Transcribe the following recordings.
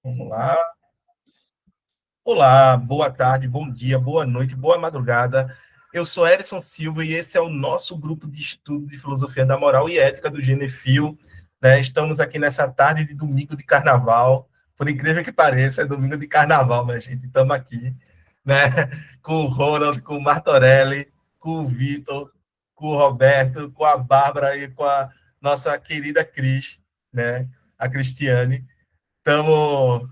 Vamos lá. Olá, boa tarde, bom dia, boa noite, boa madrugada. Eu sou Erison Silva e esse é o nosso grupo de estudo de filosofia da moral e ética do Genefil. Né? Estamos aqui nessa tarde de domingo de carnaval. Por incrível que pareça, é domingo de carnaval, minha gente. Estamos aqui, né? Com o Ronald, com o Martorelli, com o Vitor, com o Roberto, com a Bárbara e com a nossa querida Cris, né? A Cristiane. Estamos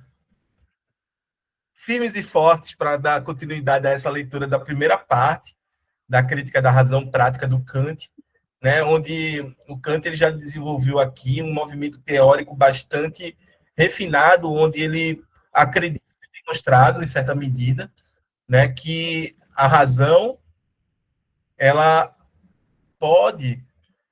firmes e fortes para dar continuidade a essa leitura da primeira parte da crítica da razão prática do Kant, né, onde o Kant ele já desenvolveu aqui um movimento teórico bastante refinado, onde ele acredita demonstrado em certa medida, né, que a razão ela pode,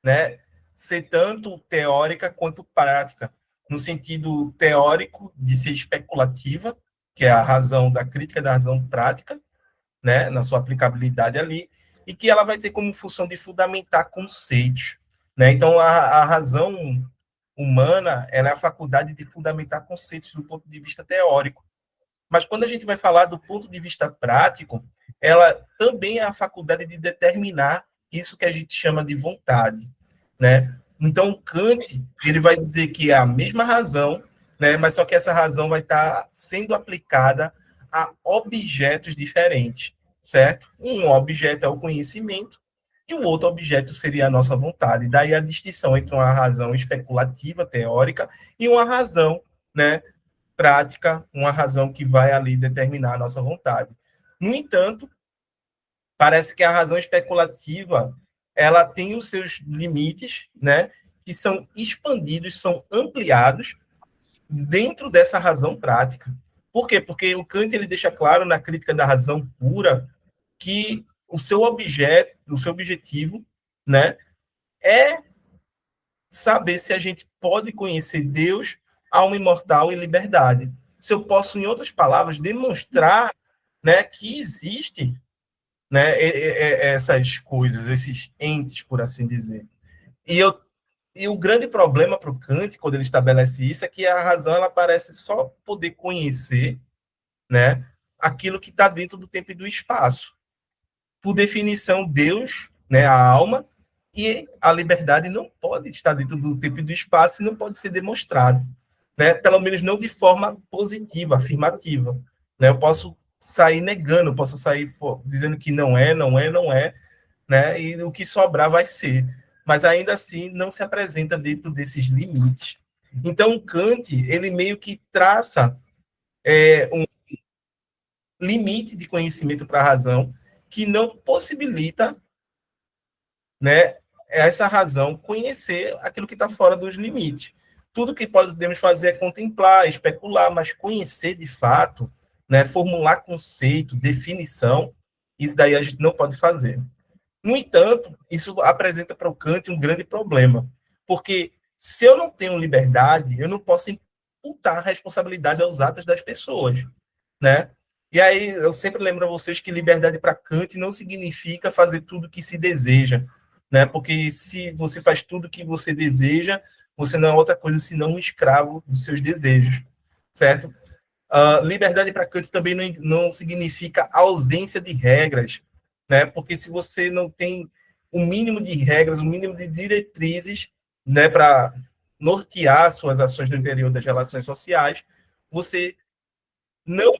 né, ser tanto teórica quanto prática, no sentido teórico de ser especulativa, que é a razão da crítica da razão prática, né, na sua aplicabilidade ali, e que ela vai ter como função de fundamentar conceitos. Né? Então, a razão humana ela é a faculdade de fundamentar conceitos do ponto de vista teórico. Mas quando a gente vai falar do ponto de vista prático, ela também é a faculdade de determinar isso que a gente chama de vontade. Né? Então, Kant ele vai dizer que é a mesma razão, né, mas só que essa razão vai estar sendo aplicada a objetos diferentes, certo? Um objeto é o conhecimento e o outro objeto seria a nossa vontade. Daí a distinção entre uma razão especulativa, teórica, e uma razão, né, prática, uma razão que vai ali determinar a nossa vontade. No entanto, parece que a razão especulativa ela tem os seus limites, né, que são expandidos, são ampliados dentro dessa razão prática. Por quê? Porque o Kant ele deixa claro na crítica da razão pura que o seu objeto, o seu objetivo, né, é saber se a gente pode conhecer Deus, alma imortal e liberdade. Se eu posso, em outras palavras, demonstrar, né, que existe, né, essas coisas, esses entes, por assim dizer. E, eu, e o grande problema para o Kant, quando ele estabelece isso, é que a razão ela parece só poder conhecer, né, aquilo que está dentro do tempo e do espaço. Por definição, Deus, né, a alma, e a liberdade não pode estar dentro do tempo e do espaço e não pode ser demonstrado, né? Pelo menos não de forma positiva, afirmativa. Né? Eu posso sair negando, posso sair dizendo que não é, não é, não é, né? E o que sobrar vai ser. Mas ainda assim não se apresenta dentro desses limites. Então, Kant, ele meio que traça um limite de conhecimento para a razão que não possibilita, né, essa razão conhecer aquilo que está fora dos limites. Tudo que podemos fazer é contemplar, especular, mas conhecer de fato, né, formular conceito, definição, isso daí a gente não pode fazer. No entanto, isso apresenta para o Kant um grande problema, porque se eu não tenho liberdade, eu não posso imputar responsabilidade aos atos das pessoas, né? E aí eu sempre lembro a vocês que liberdade para Kant não significa fazer tudo que se deseja, né? Porque se você faz tudo que você deseja, você não é outra coisa senão um escravo dos seus desejos, certo? Liberdade para Kant também não significa ausência de regras, né? Porque se você não tem o mínimo de regras, o mínimo de diretrizes, né, para nortear suas ações no interior das relações sociais, você não,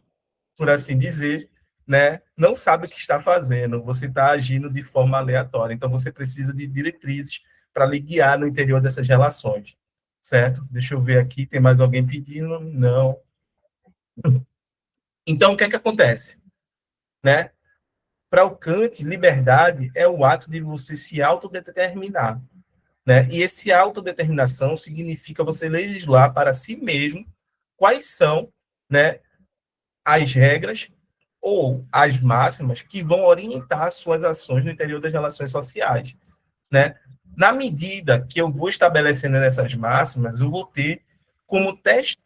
por assim dizer, né, não sabe o que está fazendo, você está agindo de forma aleatória. Então, você precisa de diretrizes para lhe guiar no interior dessas relações, certo? Deixa eu ver aqui, tem mais alguém pedindo? Não. Então, o que é que acontece? Né? Para o Kant, liberdade é o ato de você se autodeterminar. Né? E esse autodeterminação significa você legislar para si mesmo quais são, né, as regras ou as máximas que vão orientar suas ações no interior das relações sociais. Né? Na medida que eu vou estabelecendo essas máximas, eu vou ter como teste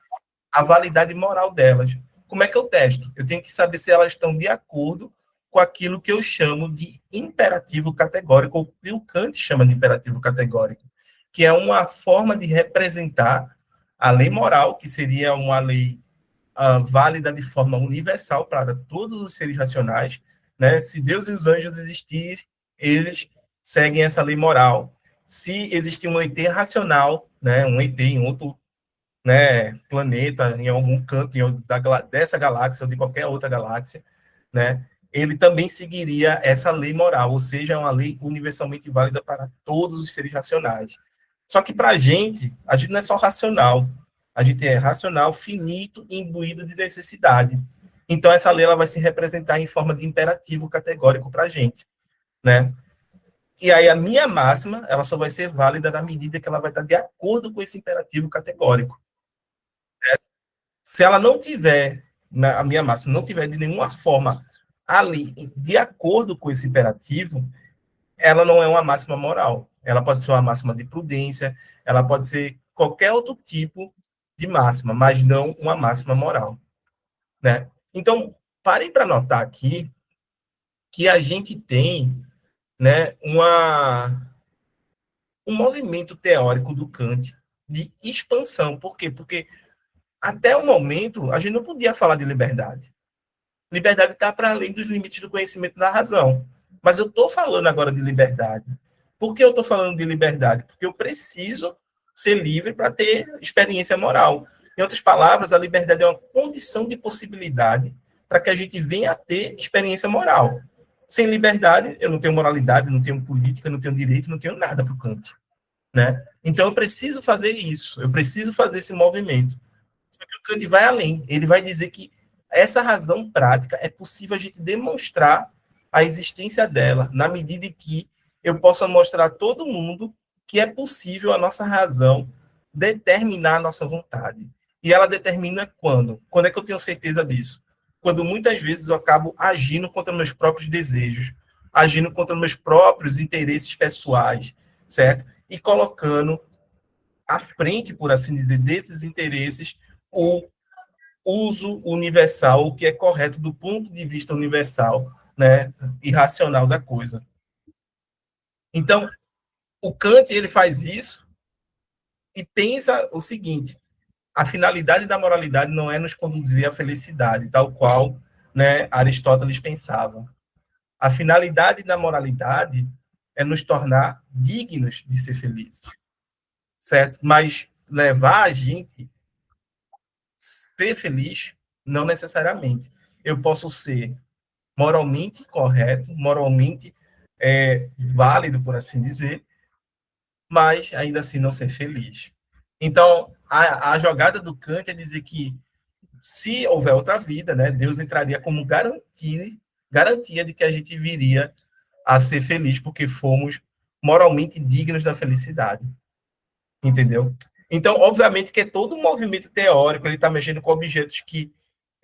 a validade moral delas. Como é que eu testo? Eu tenho que saber se elas estão de acordo com aquilo que eu chamo de imperativo categórico, ou que o Kant chama de imperativo categórico, que é uma forma de representar a lei moral, que seria uma lei válida de forma universal para todos os seres racionais, né? Se Deus e os anjos existirem, eles seguem essa lei moral. Se existir um ET racional, né, um ET em outro, né, planeta, em algum canto dessa galáxia ou de qualquer outra galáxia, né, ele também seguiria essa lei moral, ou seja, é uma lei universalmente válida para todos os seres racionais. Só que para a gente não é só racional, a gente é racional, finito e imbuído de necessidade. Então, essa lei ela vai se representar em forma de imperativo categórico para a gente, né? E aí, a minha máxima, ela só vai ser válida na medida que ela vai estar de acordo com esse imperativo categórico. Se ela não tiver, a minha máxima não tiver de nenhuma forma ali, de acordo com esse imperativo, ela não é uma máxima moral. Ela pode ser uma máxima de prudência, ela pode ser qualquer outro tipo de máxima, mas não uma máxima moral, né? Então, parem para notar aqui que a gente tem, né, um movimento teórico do Kant de expansão. Por quê? Porque até o momento a gente não podia falar de liberdade. Liberdade está para além dos limites do conhecimento da razão. Mas eu estou falando agora de liberdade. Por que eu estou falando de liberdade? Porque eu preciso ser livre para ter experiência moral. Em outras palavras, a liberdade é uma condição de possibilidade para que a gente venha a ter experiência moral. Sem liberdade, eu não tenho moralidade, não tenho política, não tenho direito, não tenho nada para o Kant, né? Então, eu preciso fazer isso, eu preciso fazer esse movimento. Só que o Kant vai além, ele vai dizer que essa razão prática é possível a gente demonstrar a existência dela, na medida em que eu possa mostrar a todo mundo que é possível a nossa razão determinar a nossa vontade. E ela determina quando? Quando é que eu tenho certeza disso? Quando muitas vezes eu acabo agindo contra meus próprios desejos, agindo contra meus próprios interesses pessoais, certo? E colocando à frente, por assim dizer, desses interesses, o uso universal, o que é correto do ponto de vista universal, né, e racional da coisa. Então, o Kant ele faz isso e pensa o seguinte: a finalidade da moralidade não é nos conduzir à felicidade, tal qual, né, Aristóteles pensava. A finalidade da moralidade é nos tornar dignos de ser felizes, certo? Mas levar a gente ser feliz, não necessariamente. Eu posso ser moralmente correto, moralmente válido, por assim dizer, mas ainda assim não ser feliz. Então, a jogada do Kant é dizer que se houver outra vida, né, Deus entraria como garantia de que a gente viria a ser feliz porque fomos moralmente dignos da felicidade. Entendeu? Então, obviamente que é todo um movimento teórico, ele está mexendo com objetos que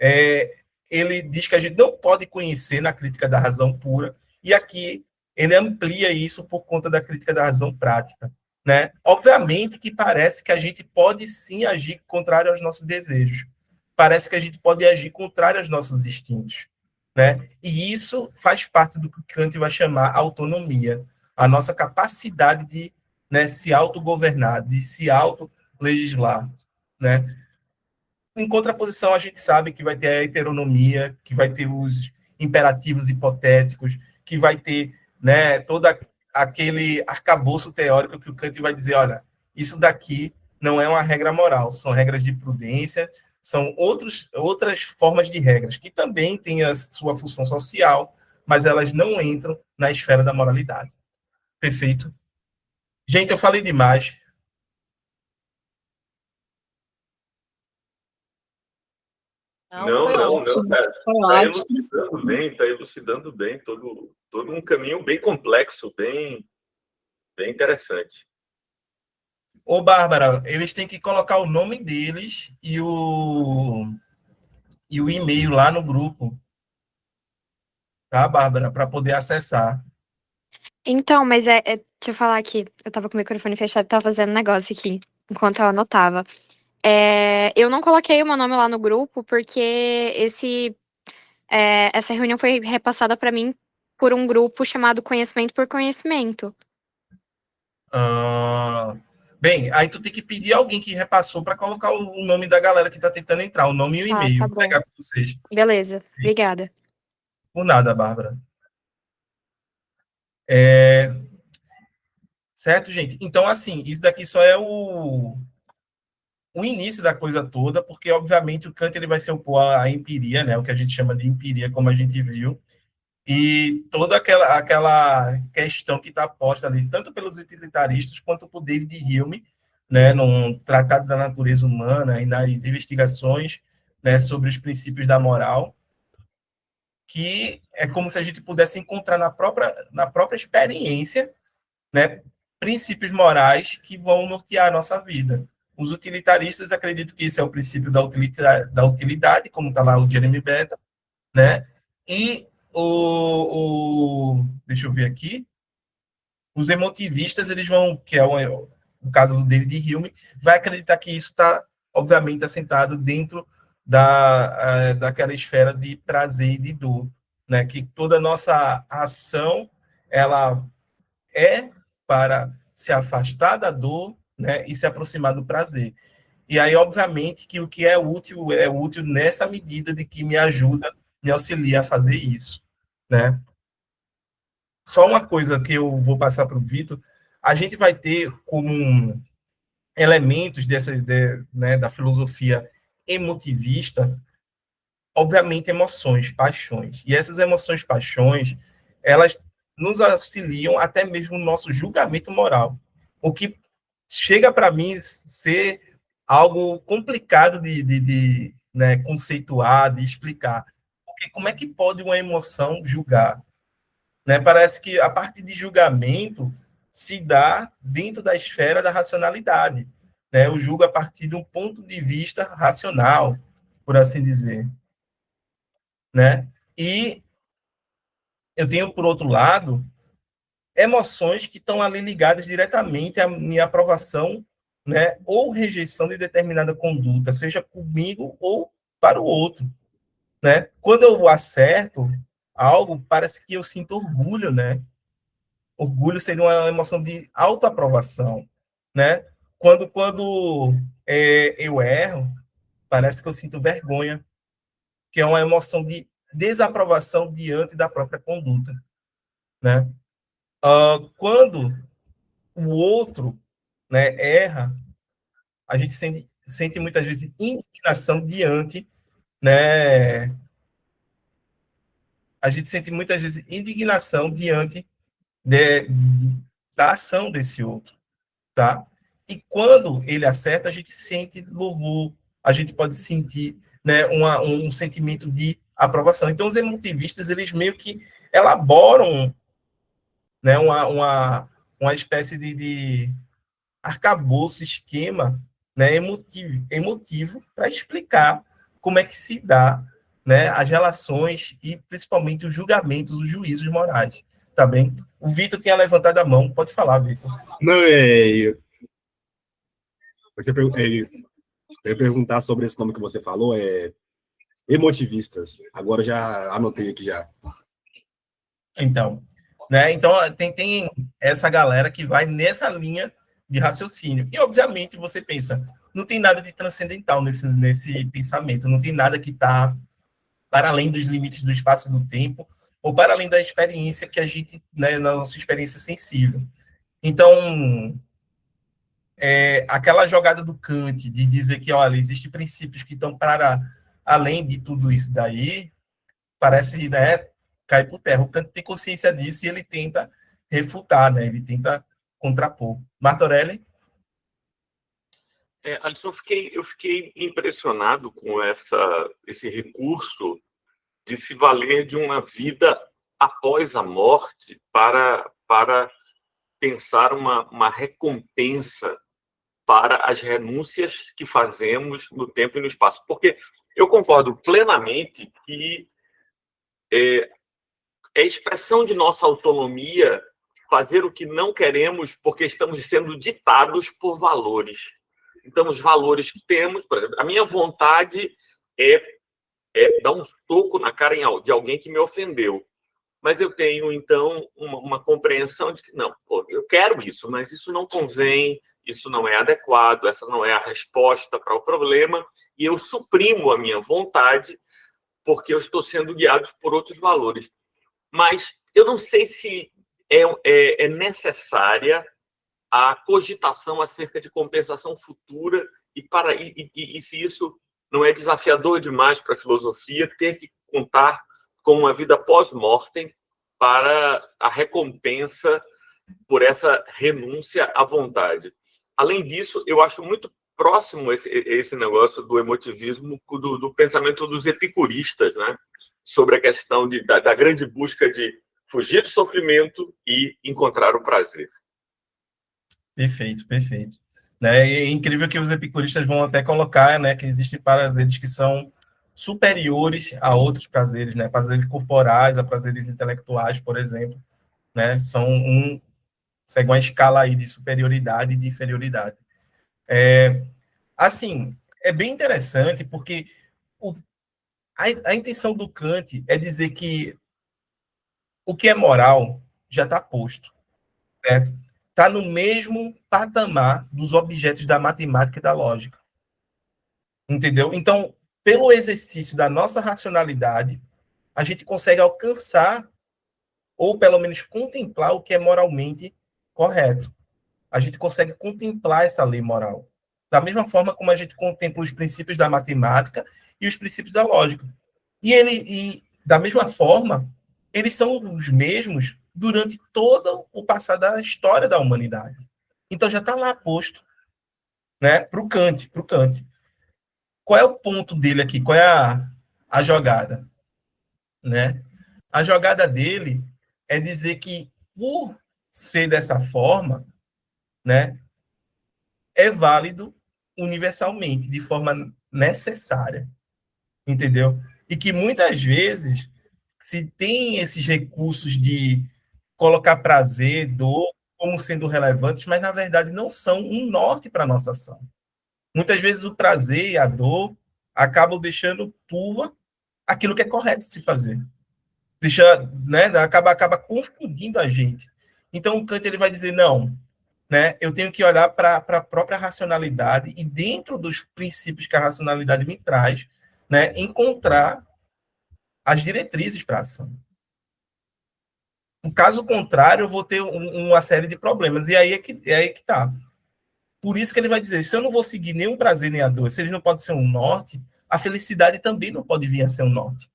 é, ele diz que a gente não pode conhecer na crítica da razão pura, e aqui ele amplia isso por conta da crítica da razão prática. Né? Obviamente que parece que a gente pode sim agir contrário aos nossos desejos. Parece que a gente pode agir contrário aos nossos instintos. Né? E isso faz parte do que Kant vai chamar autonomia, a nossa capacidade de, né, se autogovernar, de se autolegislar. Né? Em contraposição, a gente sabe que vai ter a heteronomia, que vai ter os imperativos hipotéticos, que vai ter, né, todo aquele arcabouço teórico que o Kant vai dizer, olha, isso daqui não é uma regra moral, são regras de prudência, são outras formas de regras, que também têm a sua função social, mas elas não entram na esfera da moralidade. Perfeito? Gente, eu falei demais. Não, foi ótimo. cara. Foi ótimo. Tá elucidando bem todo um caminho bem complexo, bem interessante. Ô, Bárbara, eles têm que colocar o nome deles e o e-mail lá no grupo, tá, Bárbara? Para poder acessar. Então, mas deixa eu falar aqui. Eu tava com o microfone fechado e tava fazendo negócio aqui, enquanto eu anotava. Eu não coloquei o meu nome lá no grupo porque essa reunião foi repassada pra mim por um grupo chamado Conhecimento por Conhecimento. Ah, Bem, aí tu tem que pedir alguém que repassou para colocar o nome da galera que está tentando entrar, o nome e o e-mail. Tá Vou bom. pegar para vocês. Beleza, obrigada. Por nada, Bárbara. Certo, gente? Então, assim, isso daqui só é o início da coisa toda, porque, obviamente, o Kant ele vai se opor à empiria, né? O que a gente chama de empiria, como a gente viu, e toda aquela questão que está posta ali, tanto pelos utilitaristas quanto por David Hume, né, no Tratado da Natureza Humana e nas investigações, né, sobre os princípios da moral, que é como se a gente pudesse encontrar na própria experiência, né, princípios morais que vão nortear a nossa vida. Os utilitaristas acreditam que isso é o princípio da utilidade, como está lá o Jeremy Bentham, né? E deixa eu ver aqui, os emotivistas, eles vão, que é o caso do David Hume, vai acreditar que isso está, obviamente, assentado dentro daquela esfera de prazer e de dor, né? Que toda nossa ação, ela é para se afastar da dor, né, e se aproximar do prazer. E aí, obviamente, que o que é útil nessa medida de que me ajuda, me auxilia a fazer isso, né? Só uma coisa que eu vou passar para o Vitor, a gente vai ter como elementos né, da filosofia emotivista, obviamente, emoções, paixões. E essas emoções, paixões, elas nos auxiliam até mesmo no nosso julgamento moral. O que chega para mim ser algo complicado de né, conceituar, de explicar. Porque como é que pode uma emoção julgar? Né? Parece que a parte de julgamento se dá dentro da esfera da racionalidade. Né? Eu julgo a partir de um ponto de vista racional, por assim dizer. Né? E eu tenho, por outro lado, emoções que estão ali ligadas diretamente à minha aprovação, né, ou rejeição de determinada conduta, seja comigo ou para o outro, né? Quando eu acerto algo, parece que eu sinto orgulho, né? Orgulho seria uma emoção de autoaprovação, né? Quando eu erro, parece que eu sinto vergonha, que é uma emoção de desaprovação diante da própria conduta, né? Quando o outro, né, erra, a gente sente muitas vezes indignação diante, né, a gente sente muitas vezes indignação diante de, da ação desse outro, tá? E quando ele acerta, a gente sente louvor, a gente pode sentir, né, um sentimento de aprovação. Então, os emotivistas, eles meio que elaboram, né, uma espécie de arcabouço, esquema, né, emotivo para explicar como é que se dá, né, as relações e principalmente os julgamentos, os juízos morais, tá bem? O Vitor tinha levantado a mão, pode falar, Vitor. Não, eu ia perguntar sobre esse nome que você falou, emotivistas. Agora já anotei aqui já. Então, né, então tem essa galera que vai nessa linha de raciocínio. E, obviamente, você pensa, não tem nada de transcendental nesse pensamento, não tem nada que está para além dos limites do espaço e do tempo, ou para além da experiência que a gente, né, na nossa experiência sensível. Então, aquela jogada do Kant de dizer que, olha, existem princípios que estão para além de tudo isso daí, parece, né, cair por terra. O Kant tem consciência disso e ele tenta refutar, né, ele tenta contrapor. Martorelli? Alisson, eu fiquei impressionado com esse recurso de se valer de uma vida após a morte para pensar uma recompensa para as renúncias que fazemos no tempo e no espaço. Porque eu concordo plenamente que é expressão de nossa autonomia fazer o que não queremos porque estamos sendo ditados por valores. Então, os valores que temos, por exemplo, a minha vontade é dar um soco na cara de alguém que me ofendeu. Mas eu tenho, então, uma compreensão de que, não, pô, eu quero isso, mas isso não convém, isso não é adequado, essa não é a resposta para o problema, e eu suprimo a minha vontade porque eu estou sendo guiado por outros valores. Mas eu não sei se é necessária a cogitação acerca de compensação futura e se isso não é desafiador demais para a filosofia ter que contar com uma vida pós-mortem para a recompensa por essa renúncia à vontade. Além disso, eu acho muito próximo esse negócio do emotivismo do pensamento dos epicuristas, né? Sobre a questão da grande busca de fugir do sofrimento e encontrar o prazer. Perfeito, perfeito. Né? E é incrível que os epicuristas vão até colocar, né, que existem prazeres que são superiores a outros prazeres, né? Prazeres corporais, a prazeres intelectuais, por exemplo, né? Segue uma escala aí de superioridade e de inferioridade. Assim, é bem interessante porque a intenção do Kant é dizer que o que é moral já está posto, certo? Está no mesmo patamar dos objetos da matemática e da lógica. Entendeu? Então, pelo exercício da nossa racionalidade, a gente consegue alcançar, ou pelo menos contemplar o que é moralmente correto. A gente consegue contemplar essa lei moral. Da mesma forma como a gente contempla os princípios da matemática e os princípios da lógica. E da mesma forma, eles são os mesmos durante todo o passado da história da humanidade. Então já está lá posto, né, para o Kant. Qual é o ponto dele aqui? Qual é a jogada? Né? A jogada dele é dizer que, por ser dessa forma, né, é válido universalmente, de forma necessária. Entendeu? E que muitas vezes se tem esses recursos de colocar prazer, dor, como sendo relevantes, mas na verdade não são um norte para a nossa ação. Muitas vezes o prazer e a dor acabam deixando turva aquilo que é correto de se fazer. Né, acaba confundindo a gente. Então o Kant ele vai dizer, não, né, eu tenho que olhar para a própria racionalidade e dentro dos princípios que a racionalidade me traz, né, encontrar as diretrizes para a ação. No caso contrário, eu vou ter uma série de problemas. E aí é aí que tá. Por isso que ele vai dizer, se eu não vou seguir nem o prazer nem a dor, se eles não podem ser um norte, a felicidade também não pode vir a ser um norte.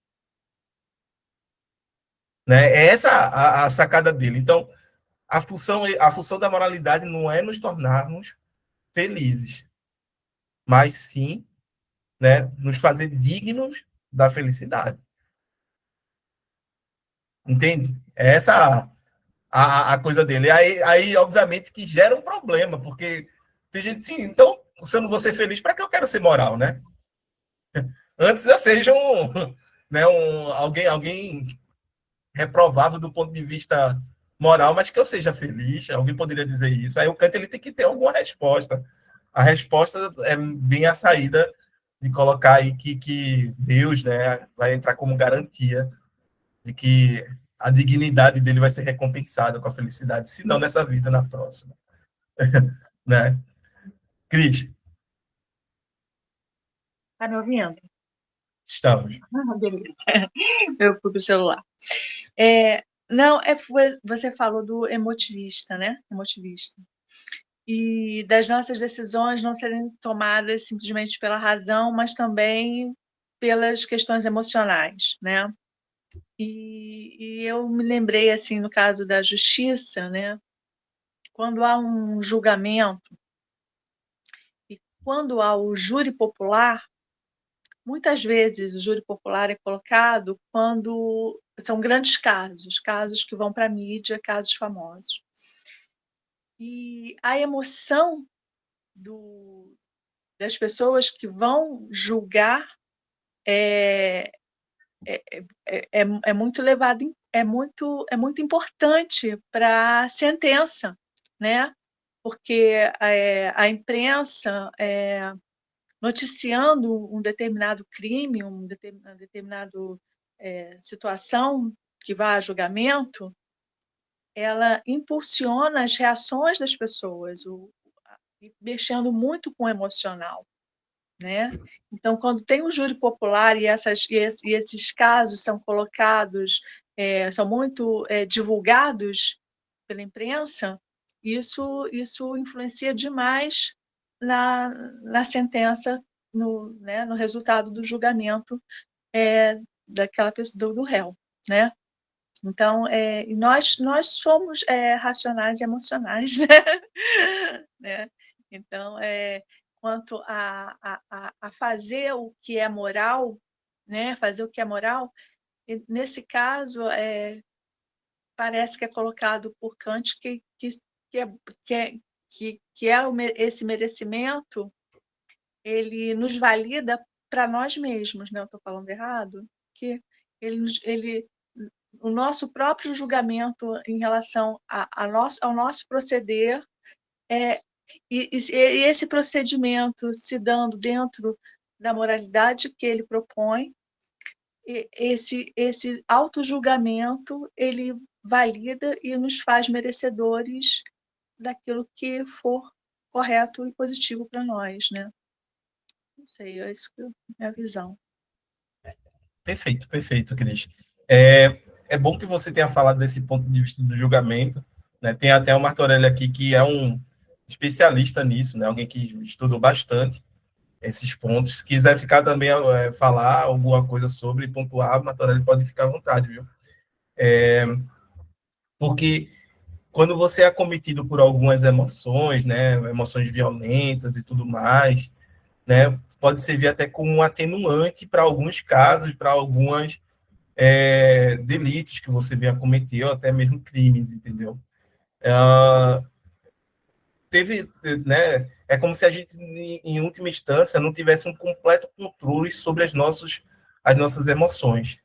Né? É essa a sacada dele. Então, a função da moralidade não é nos tornarmos felizes, mas sim, né, nos fazer dignos da felicidade. Entende? É essa a coisa dele. Aí, obviamente, que gera um problema, porque tem gente assim, então, se eu não vou ser feliz, para que eu quero ser moral, né? Antes eu seja né, alguém reprovável do ponto de vista moral, mas que eu seja feliz. Alguém poderia dizer isso. Aí o Kant ele tem que ter alguma resposta. A resposta é bem a saída de colocar aí que Deus, né, vai entrar como garantia de que a dignidade dele vai ser recompensada com a felicidade, se não nessa vida, na próxima. Né? Cris, Tá me ouvindo? estamos. Beleza. Eu fui pro celular. Não, você falou do emotivista, né? Emotivista. E das nossas decisões não serem tomadas simplesmente pela razão, mas também pelas questões emocionais, né? E eu me lembrei, assim, no caso da justiça, né? Quando há um julgamento e quando há o júri popular, muitas vezes o júri popular é colocado quando são grandes casos que vão para a mídia, casos famosos. E a emoção das pessoas que vão julgar é muito elevado, é muito importante para a sentença, né? Porque a imprensa noticiando um determinado crime, uma determinada situação que vai a julgamento, ela impulsiona as reações das pessoas. mexendo muito com o emocional, né? Então, quando tem um júri popular e esses casos são colocados, são muito divulgados pela imprensa, isso influencia demais na sentença, no resultado do julgamento daquela pessoa, do réu, né? Então, nós somos racionais e emocionais, né? Então, quanto a fazer o que é moral, né? Fazer o que é moral, nesse caso, parece que é colocado por Kant esse merecimento, ele nos valida para nós mesmos, né? Eu estou falando errado? Que o nosso próprio julgamento em relação ao nosso proceder, e esse procedimento se dando dentro da moralidade que ele propõe, esse autojulgamento, ele valida e nos faz merecedores daquilo que for correto e positivo para nós, né? Não sei, é isso que é a minha visão. Perfeito, perfeito, Cris. É bom que você tenha falado desse ponto de vista do julgamento, né? Tem até o Martorelli aqui, que é um especialista nisso, né? Alguém que estudou bastante esses pontos. Se quiser ficar também, falar alguma coisa sobre, pontuar, Martorelli pode ficar à vontade, viu? Porque quando você é acometido por algumas emoções, né? Emoções violentas e tudo mais, né? Pode servir até como um atenuante para alguns casos, para algumas delitos que você venha cometer, ou até mesmo crimes, entendeu? Né, é como se a gente, em última instância, não tivesse um completo controle sobre as nossas emoções.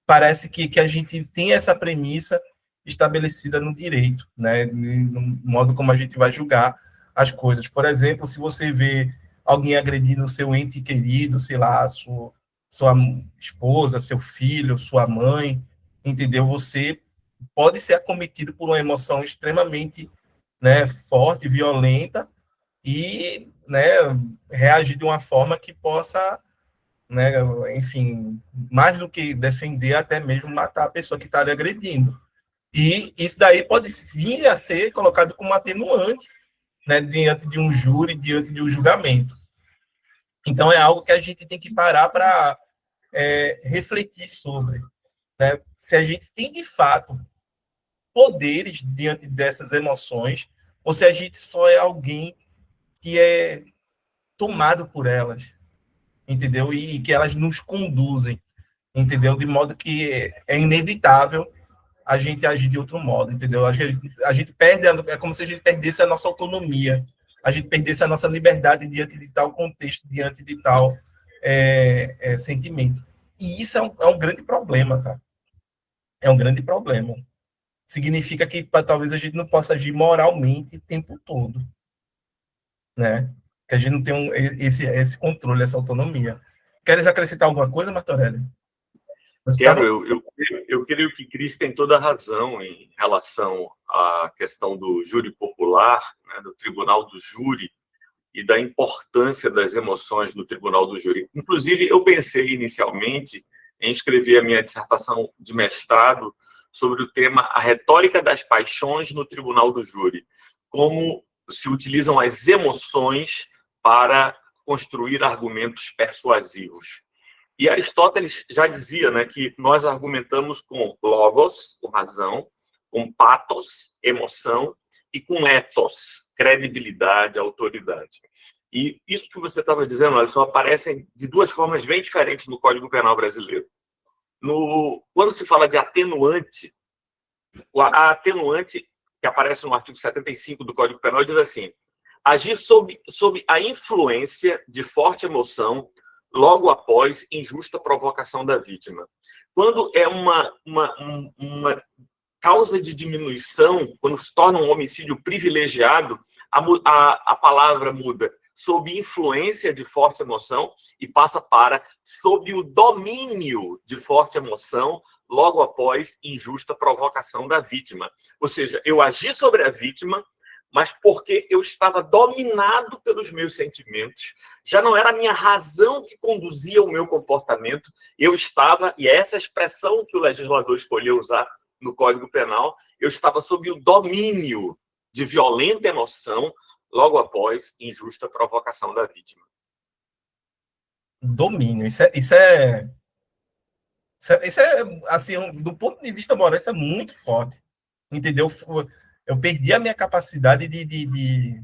Parece que a gente tem essa premissa estabelecida no direito, né, no modo como a gente vai julgar as coisas. Por exemplo, se você vê alguém agredindo o seu ente querido, sei lá, sua esposa, seu filho, sua mãe, entendeu? Você pode ser acometido por uma emoção extremamente, né, forte, violenta, e, né, reagir de uma forma que possa, né, enfim, mais do que defender, até mesmo matar a pessoa que está lhe agredindo. E isso daí pode vir a ser colocado como atenuante, né, diante de um júri, diante de um julgamento. Então, é algo que a gente tem que parar para refletir sobre, né? Se a gente tem, de fato, poderes diante dessas emoções, ou se a gente só é alguém que é tomado por elas, entendeu? E que elas nos conduzem, entendeu? De modo que é inevitável a gente agir de outro modo, entendeu? Acho que a gente perde, é como se a gente perdesse a nossa autonomia, a gente perdesse a nossa liberdade diante de tal contexto, diante de tal sentimento. E isso é um grande problema, tá? É um grande problema. Significa que talvez a gente não possa agir moralmente o tempo todo, né? Que a gente não tem esse controle, essa autonomia. Queres acrescentar alguma coisa, Martorelli? Quero, eu creio que Cris tem toda a razão em relação à questão do júri popular, né, do tribunal do júri, e da importância das emoções no tribunal do júri. Inclusive, eu pensei inicialmente em escrever a minha dissertação de mestrado sobre o tema A Retórica das Paixões no Tribunal do Júri, como se utilizam as emoções para construir argumentos persuasivos. E Aristóteles já dizia, né, que nós argumentamos com logos, com razão, com pathos, emoção, e com ethos, credibilidade, autoridade. E isso que você estava dizendo, olha, só aparecem de duas formas bem diferentes no Código Penal brasileiro. Quando se fala de atenuante, a atenuante que aparece no artigo 75 do Código Penal diz assim: agir sob a influência de forte emoção logo após injusta provocação da vítima. Quando é uma causa de diminuição, quando se torna um homicídio privilegiado, a palavra muda sob influência de forte emoção e passa para sob o domínio de forte emoção logo após injusta provocação da vítima. Ou seja, eu agi sobre a vítima mas porque eu estava dominado pelos meus sentimentos, já não era a minha razão que conduzia o meu comportamento, eu estava, e é essa expressão que o legislador escolheu usar no Código Penal, eu estava sob o domínio de violenta emoção logo após injusta provocação da vítima. Domínio, assim, do ponto de vista moral, isso é muito forte, entendeu? Eu perdi a minha capacidade de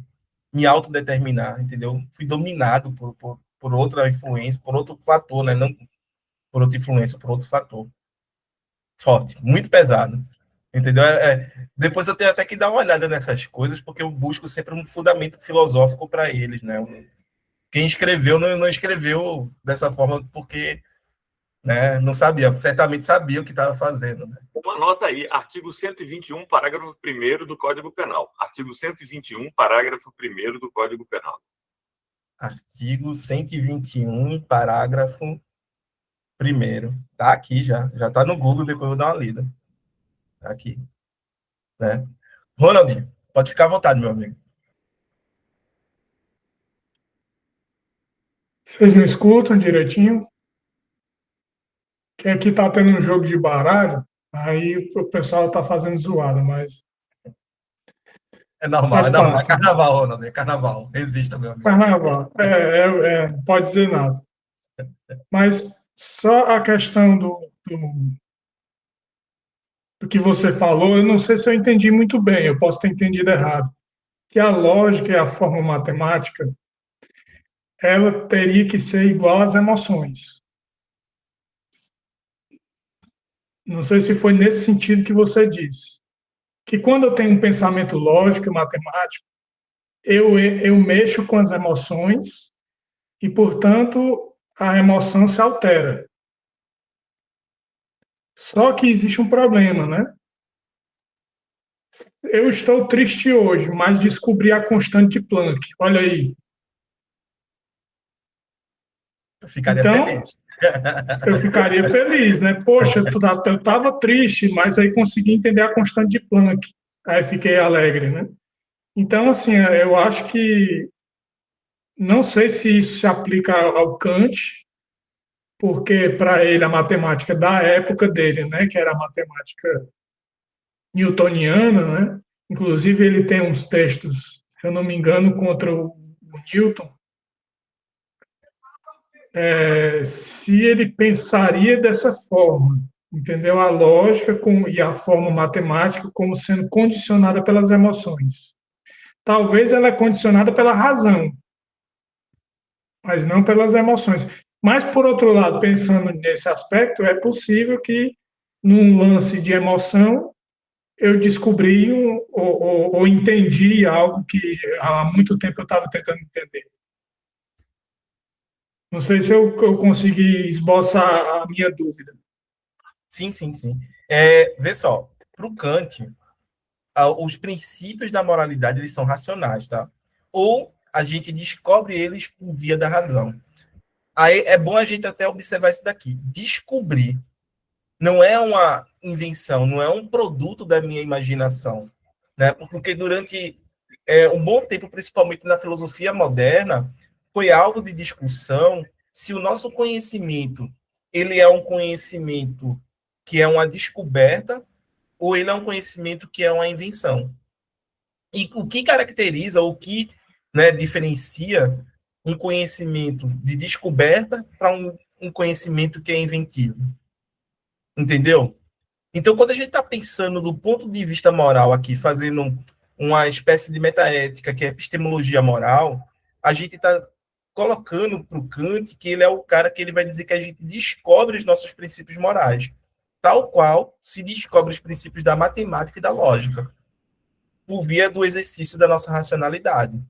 me autodeterminar, entendeu? Fui dominado por outra influência, por outro fator, né? Não por outra influência, por outro fator. Forte, muito pesado, entendeu? Depois eu tenho até que dar uma olhada nessas coisas, porque eu busco sempre um fundamento filosófico para eles, né? Quem escreveu não escreveu dessa forma porque, né, não sabia, certamente sabia o que estava fazendo. Né? Uma nota aí, artigo 121, parágrafo 1º do Código Penal. Artigo 121, parágrafo 1º do Código Penal. Artigo 121, parágrafo 1º. Tá aqui já tá no Google, depois eu vou dar uma lida. Tá aqui. Né? Ronald, pode ficar à vontade, meu amigo. Vocês me escutam direitinho? Que aqui tá tendo um jogo de baralho, aí o pessoal tá fazendo zoada, mas É normal, faz é normal. parte. É carnaval, Ronald, é carnaval. Resista, meu amigo. Carnaval. Não pode dizer nada. Mas só a questão do que você falou, eu não sei se eu entendi muito bem, eu posso ter entendido errado. Que a lógica e a forma matemática, ela teria que ser igual às emoções. Não sei se foi nesse sentido que você disse. Que quando eu tenho um pensamento lógico e matemático, eu mexo com as emoções e, portanto, a emoção se altera. Só que existe um problema, né? Eu estou triste hoje, mas descobri a constante de Planck. Olha aí. Eu ficaria Então, feliz. eu ficaria feliz, né? Poxa, eu estava triste, mas aí consegui entender a constante de Planck. Aí fiquei alegre, né? Então, assim, eu acho que não sei se isso se aplica ao Kant, porque para ele a matemática da época dele, né, que era a matemática newtoniana, né? Inclusive ele tem uns textos, se eu não me engano, contra o Newton. Se ele pensaria dessa forma, entendeu? A lógica e a forma matemática como sendo condicionada pelas emoções. Talvez ela é condicionada pela razão, mas não pelas emoções. Mas, por outro lado, pensando nesse aspecto, é possível que, num lance de emoção, eu descobri ou entendi algo que há muito tempo eu estava tentando entender. Não sei se eu consegui esboçar a minha dúvida. Sim. Vê só, para o Kant, os princípios da moralidade eles são racionais, tá? Ou a gente descobre eles por via da razão. Aí é bom a gente até observar isso daqui. Descobrir não é uma invenção, não é um produto da minha imaginação, né? Porque durante um bom tempo, principalmente na filosofia moderna, foi alvo de discussão se o nosso conhecimento ele é um conhecimento que é uma descoberta ou ele é um conhecimento que é uma invenção. E o que caracteriza, o que, né, diferencia um conhecimento de descoberta para um conhecimento que é inventivo? Entendeu? Então, quando a gente está pensando do ponto de vista moral aqui, fazendo uma espécie de metaética, que é epistemologia moral, a gente está colocando para o Kant que ele é o cara que ele vai dizer que a gente descobre os nossos princípios morais, tal qual se descobre os princípios da matemática e da lógica, por via do exercício da nossa racionalidade,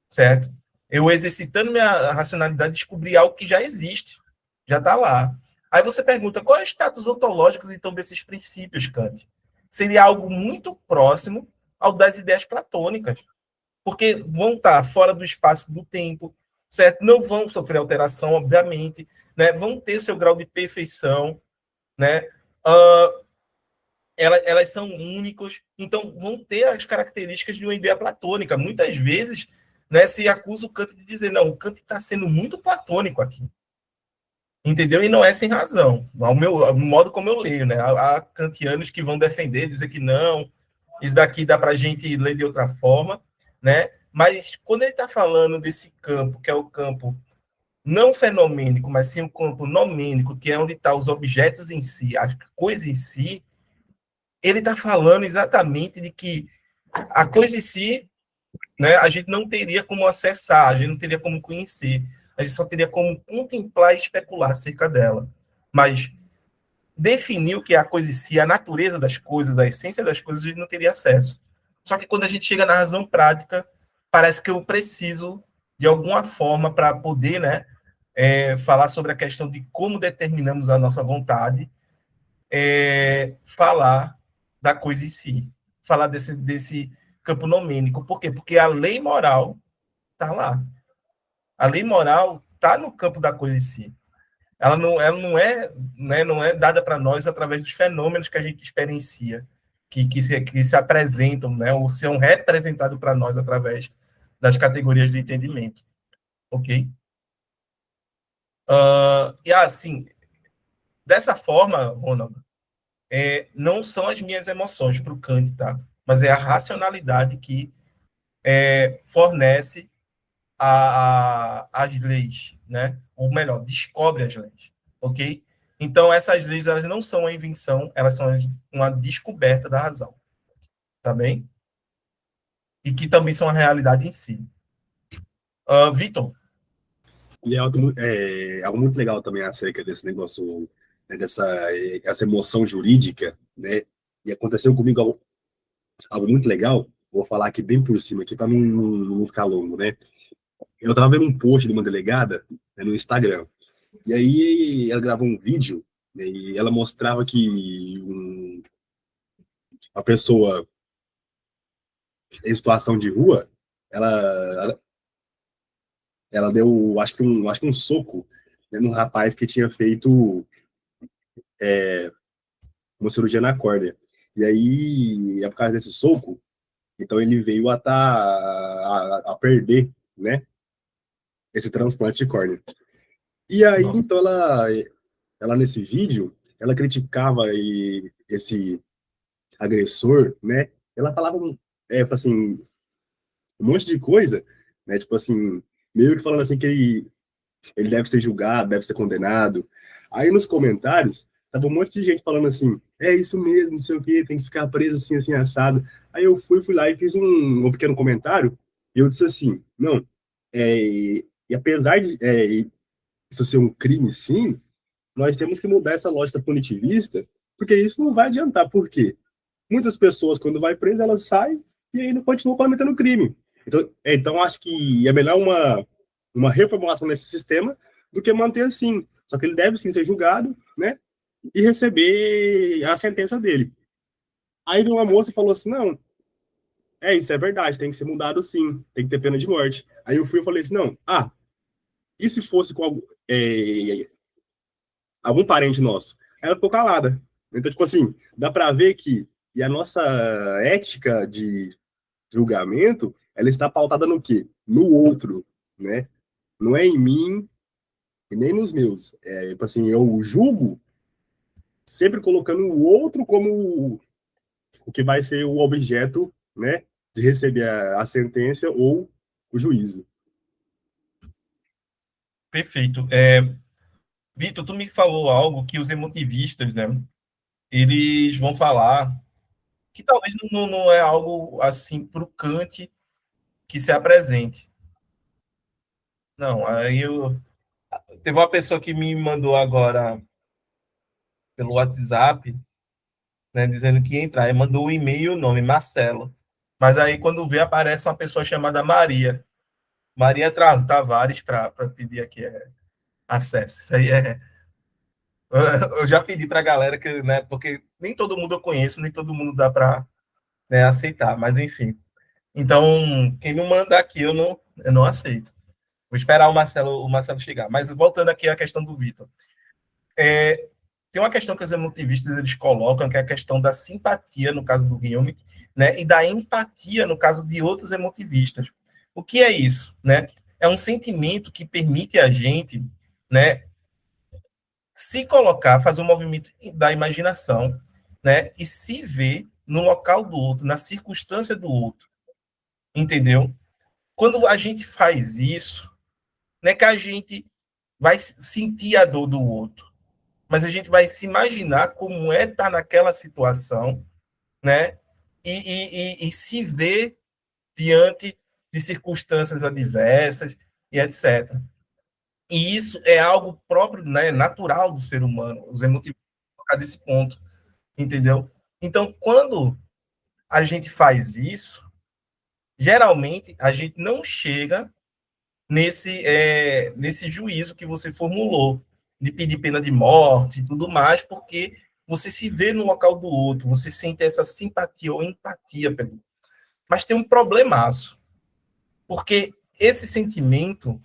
certo? Eu exercitando minha racionalidade, descobri algo que já existe, já está lá. Aí você pergunta, qual é o status ontológico, então, desses princípios, Kant? Seria algo muito próximo ao das ideias platônicas, porque vão estar fora do espaço e do tempo, certo? Não vão sofrer alteração, obviamente, né? Vão ter seu grau de perfeição, né? elas são únicas, então vão ter as características de uma ideia platônica. Muitas vezes, né, se acusa o Kant de dizer, não, o Kant está sendo muito platônico aqui. Entendeu? E não é sem razão. Ao modo como eu leio, né? Há kantianos que vão defender, dizer que não, isso daqui dá para a gente ler de outra forma, né? Mas quando ele está falando desse campo, que é o campo não fenomênico, mas sim o campo nomênico, que é onde estão os objetos em si, as coisas em si, ele está falando exatamente de que a coisa em si, né, a gente não teria como acessar, a gente não teria como conhecer, a gente só teria como contemplar e especular acerca dela. Mas definir o que é a coisa em si, a natureza das coisas, a essência das coisas, a gente não teria acesso. Só que quando a gente chega na razão prática, parece que eu preciso, de alguma forma, para poder, né, falar sobre a questão de como determinamos a nossa vontade, falar da coisa em si, falar desse campo nomênico. Por quê? Porque a lei moral está lá. A lei moral está no campo da coisa em si. Ela não é, né, não é dada para nós através dos fenômenos que a gente experiencia, que se apresentam, né, ou são representados para nós através das categorias de entendimento. Ok? E assim, dessa forma, Ronald, não são as minhas emoções para o Kant, tá? Mas é a racionalidade que fornece as leis, né? Ou melhor, descobre as leis, ok? Então, essas leis, elas não são a invenção, elas são uma descoberta da razão, tá bem? E que também são a realidade em si. Vitor? E algo muito legal também acerca desse negócio, né, essa emoção jurídica, né? E aconteceu comigo algo muito legal, vou falar aqui bem por cima, aqui para não ficar longo, né? Eu estava vendo um post de uma delegada, né, no Instagram, e aí ela gravou um vídeo, né, e ela mostrava que uma pessoa em situação de rua, ela deu, acho que um soco, né, num rapaz que tinha feito uma cirurgia na córnea. E aí, por causa desse soco, então ele veio a perder, né, esse transplante de córnea. E aí, então, ela nesse vídeo, ela criticava esse agressor, né? Ela falava, assim, um monte de coisa, né? Tipo assim, meio que falando assim que ele deve ser julgado, deve ser condenado. Aí nos comentários, tava um monte de gente falando assim, é isso mesmo, não sei o quê, tem que ficar preso assim, assim, assado. Aí eu fui lá e fiz um pequeno comentário, e eu disse assim, não, e apesar de isso ser um crime, sim, nós temos que mudar essa lógica punitivista, porque isso não vai adiantar. Por quê? Muitas pessoas, quando vai preso, elas saem e ainda continuam cometendo crime. Então acho que é melhor uma reformulação nesse sistema do que manter assim. Só que ele deve sim ser julgado, né? E receber a sentença dele. Aí uma moça falou assim, não, isso é verdade, tem que ser mudado sim, tem que ter pena de morte. Aí eu fui e falei assim, não, e se fosse com algum parente nosso? Aí ela ficou calada. Então, tipo assim, dá para ver que a nossa ética de julgamento, ela está pautada no quê? No outro, né? Não é em mim e nem nos meus. Tipo assim, eu julgo sempre colocando o outro como o que vai ser o objeto, né, de receber a sentença ou o juízo. Perfeito. Vitor, tu me falou algo que os emotivistas, né, eles vão falar que talvez não é algo assim para o Kant que se apresente. Não, teve uma pessoa que me mandou agora pelo WhatsApp, né, dizendo que ia entrar, e mandou um e-mail e o nome, Marcelo. Mas aí, quando vê, aparece uma pessoa chamada Maria. Maria Tavares, para pedir aqui acesso. Isso aí eu já pedi para a galera, que, né, porque nem todo mundo eu conheço, nem todo mundo dá para, né, aceitar, mas enfim. Então, quem me mandar aqui, eu não aceito. Vou esperar o Marcelo chegar. Mas voltando aqui à questão do Vitor. tem uma questão que os emotivistas eles colocam, que é a questão da simpatia, no caso do Hume, né, e da empatia, no caso de outros emotivistas. O que é isso? Né? É um sentimento que permite a gente, né, se colocar, fazer um movimento da imaginação, né, e se ver no local do outro, na circunstância do outro. Entendeu? Quando a gente faz isso, não é que a gente vai sentir a dor do outro, mas a gente vai se imaginar como é estar naquela situação, né? E se ver diante de circunstâncias adversas e etc. E isso é algo próprio, né, natural do ser humano, os emotivos tocar desse ponto, entendeu? Então, quando a gente faz isso, geralmente a gente não chega nesse juízo que você formulou, de pedir pena de morte e tudo mais, porque você se vê no local do outro, você sente essa simpatia ou empatia pelo outro. Mas tem um problemaço, porque esse sentimento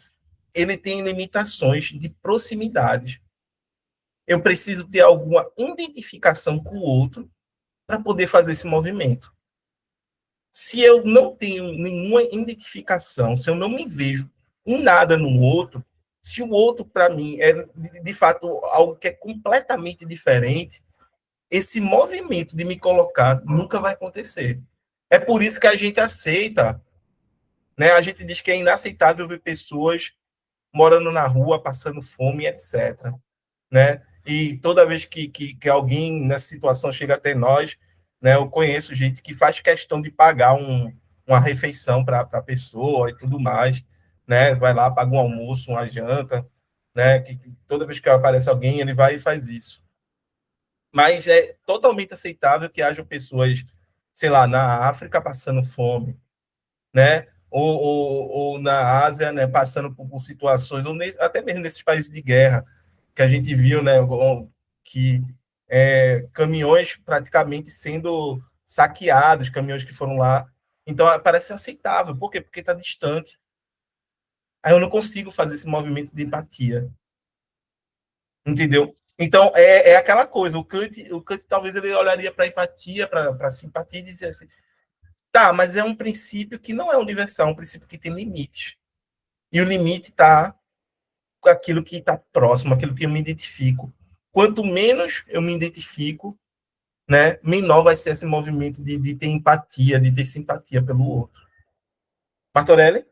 ele tem limitações de proximidade. Eu preciso ter alguma identificação com o outro para poder fazer esse movimento. Se eu não tenho nenhuma identificação, se eu não me vejo em nada no outro, se o outro, para mim, é de fato algo que é completamente diferente, esse movimento de me colocar nunca vai acontecer. É por isso que a gente aceita, né? A gente diz que é inaceitável ver pessoas morando na rua, passando fome, etc. Né? E toda vez que alguém nessa situação chega até nós, né, eu conheço gente que faz questão de pagar uma refeição para a pessoa e tudo mais, né? Vai lá, paga um almoço, uma janta, né? Que toda vez que aparece alguém, ele vai e faz isso. Mas é totalmente aceitável que haja pessoas, sei lá, na África passando fome, né? Ou na Ásia, né, passando por situações, ou até mesmo nesses países de guerra, que a gente viu, né, que caminhões praticamente sendo saqueados, caminhões que foram lá. Então, parece aceitável. Por quê? Porque está distante. Aí eu não consigo fazer esse movimento de empatia. Entendeu? Então, é aquela coisa. O Kant talvez ele olharia para a empatia, para a simpatia e dizia assim, tá, mas é um princípio que não é universal, é um princípio que tem limite. E o limite está com aquilo que está próximo, aquilo que eu me identifico. Quanto menos eu me identifico, né, menor vai ser esse movimento de ter empatia, de ter simpatia pelo outro. Martorelli?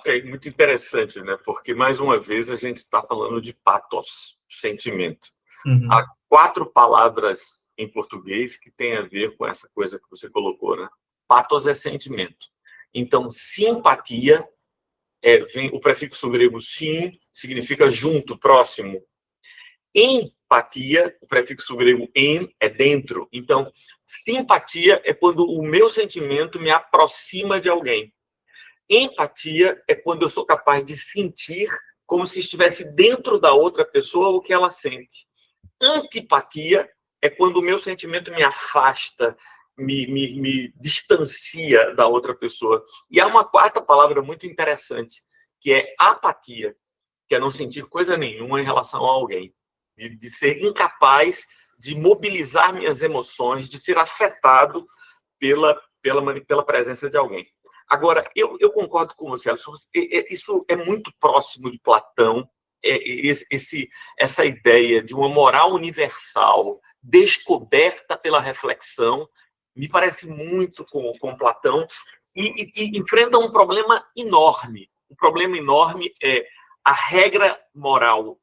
É muito interessante, né? Porque, mais uma vez, a gente está falando de pathos, sentimento. Uhum. Há 4 palavras em português que têm a ver com essa coisa que você colocou, né? Pathos é sentimento. Então, simpatia vem o prefixo grego sim, significa junto, próximo. Empatia, o prefixo grego em, é dentro. Então, simpatia é quando o meu sentimento me aproxima de alguém. Empatia é quando eu sou capaz de sentir como se estivesse dentro da outra pessoa o que ela sente. Antipatia é quando o meu sentimento me afasta, me distancia da outra pessoa. E há uma 4ª palavra muito interessante, que é apatia, que é não sentir coisa nenhuma em relação a alguém. De ser incapaz de mobilizar minhas emoções, de ser afetado pela presença de alguém. Agora, eu concordo com você, Alisson, isso é muito próximo de Platão, essa ideia de uma moral universal descoberta pela reflexão, me parece muito com Platão, e enfrenta um problema enorme. O problema enorme é a regra moral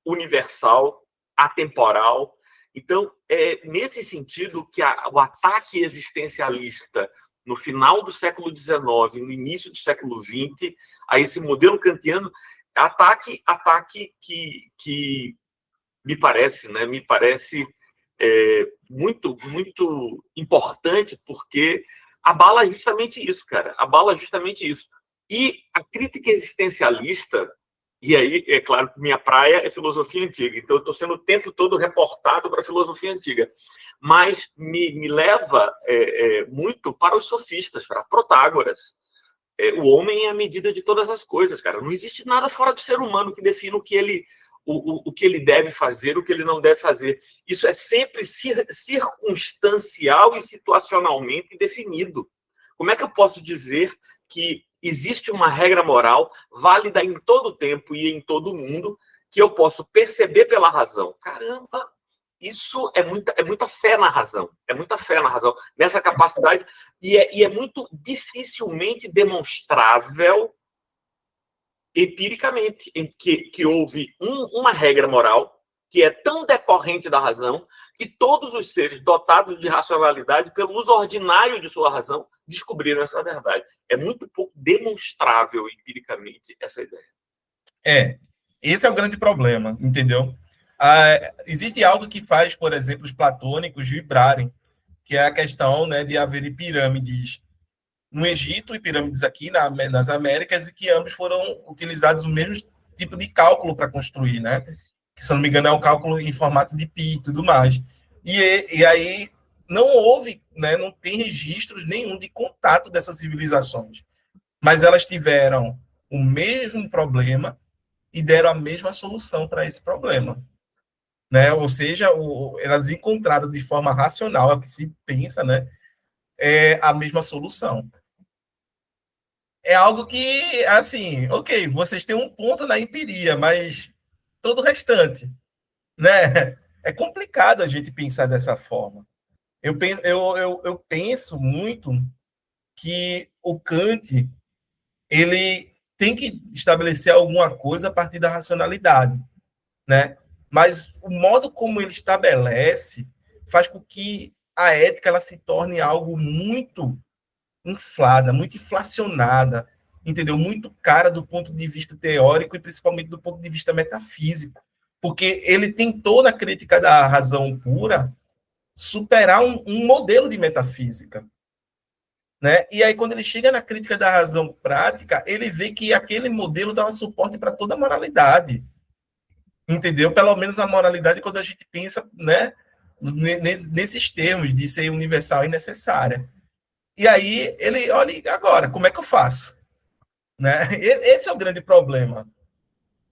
universal, atemporal. Então, é nesse sentido que o ataque existencialista no final do século XIX, no início do século XX, a esse modelo kantiano, ataque que me parece muito, muito importante, porque abala justamente isso, cara. Abala justamente isso. E a crítica existencialista, e aí, é claro que minha praia é filosofia antiga, então eu estou sendo o tempo todo reportado para a filosofia antiga, mas me leva muito para os sofistas, para Protágoras. O homem é a medida de todas as coisas, cara. Não existe nada fora do ser humano que defina o que ele deve fazer, o que ele não deve fazer. Isso é sempre circunstancial e situacionalmente definido. Como é que eu posso dizer que existe uma regra moral válida em todo o tempo e em todo o mundo que eu posso perceber pela razão? Caramba, isso é muita fé na razão. É muita fé na razão, nessa capacidade. E é muito dificilmente demonstrável empiricamente que houve uma regra moral que é tão decorrente da razão e todos os seres dotados de racionalidade, pelo uso ordinário de sua razão, descobriram essa verdade. É muito pouco demonstrável empiricamente essa ideia. Esse é o grande problema, entendeu? Existe algo que faz, por exemplo, os platônicos vibrarem, que é a questão, né, de haver pirâmides no Egito e pirâmides aqui nas Américas, e que ambos foram utilizados o mesmo tipo de cálculo para construir, né? Que, se não me engano, é um cálculo em formato de pi e tudo mais. E aí não houve, né, não tem registros nenhum de contato dessas civilizações, mas elas tiveram o mesmo problema e deram a mesma solução para esse problema, né? Ou seja, elas encontraram de forma racional, a que se pensa, né, a mesma solução. É algo que, assim, ok, vocês têm um ponto na empiria, mas todo o restante, né? É complicado a gente pensar dessa forma. Eu penso muito que o Kant, ele tem que estabelecer alguma coisa a partir da racionalidade, né? Mas o modo como ele estabelece faz com que a ética ela se torne algo muito inflada, muito inflacionada, entendeu? Muito cara do ponto de vista teórico e principalmente do ponto de vista metafísico, porque ele tentou, na crítica da razão pura, superar um modelo de metafísica, né? E aí, quando ele chega na crítica da razão prática, ele vê que aquele modelo dava suporte para toda a moralidade, entendeu? Pelo menos a moralidade quando a gente pensa, né, nesses termos de ser universal e necessária. E aí ele, olha, agora, como é que eu faço? Né? Esse é o grande problema,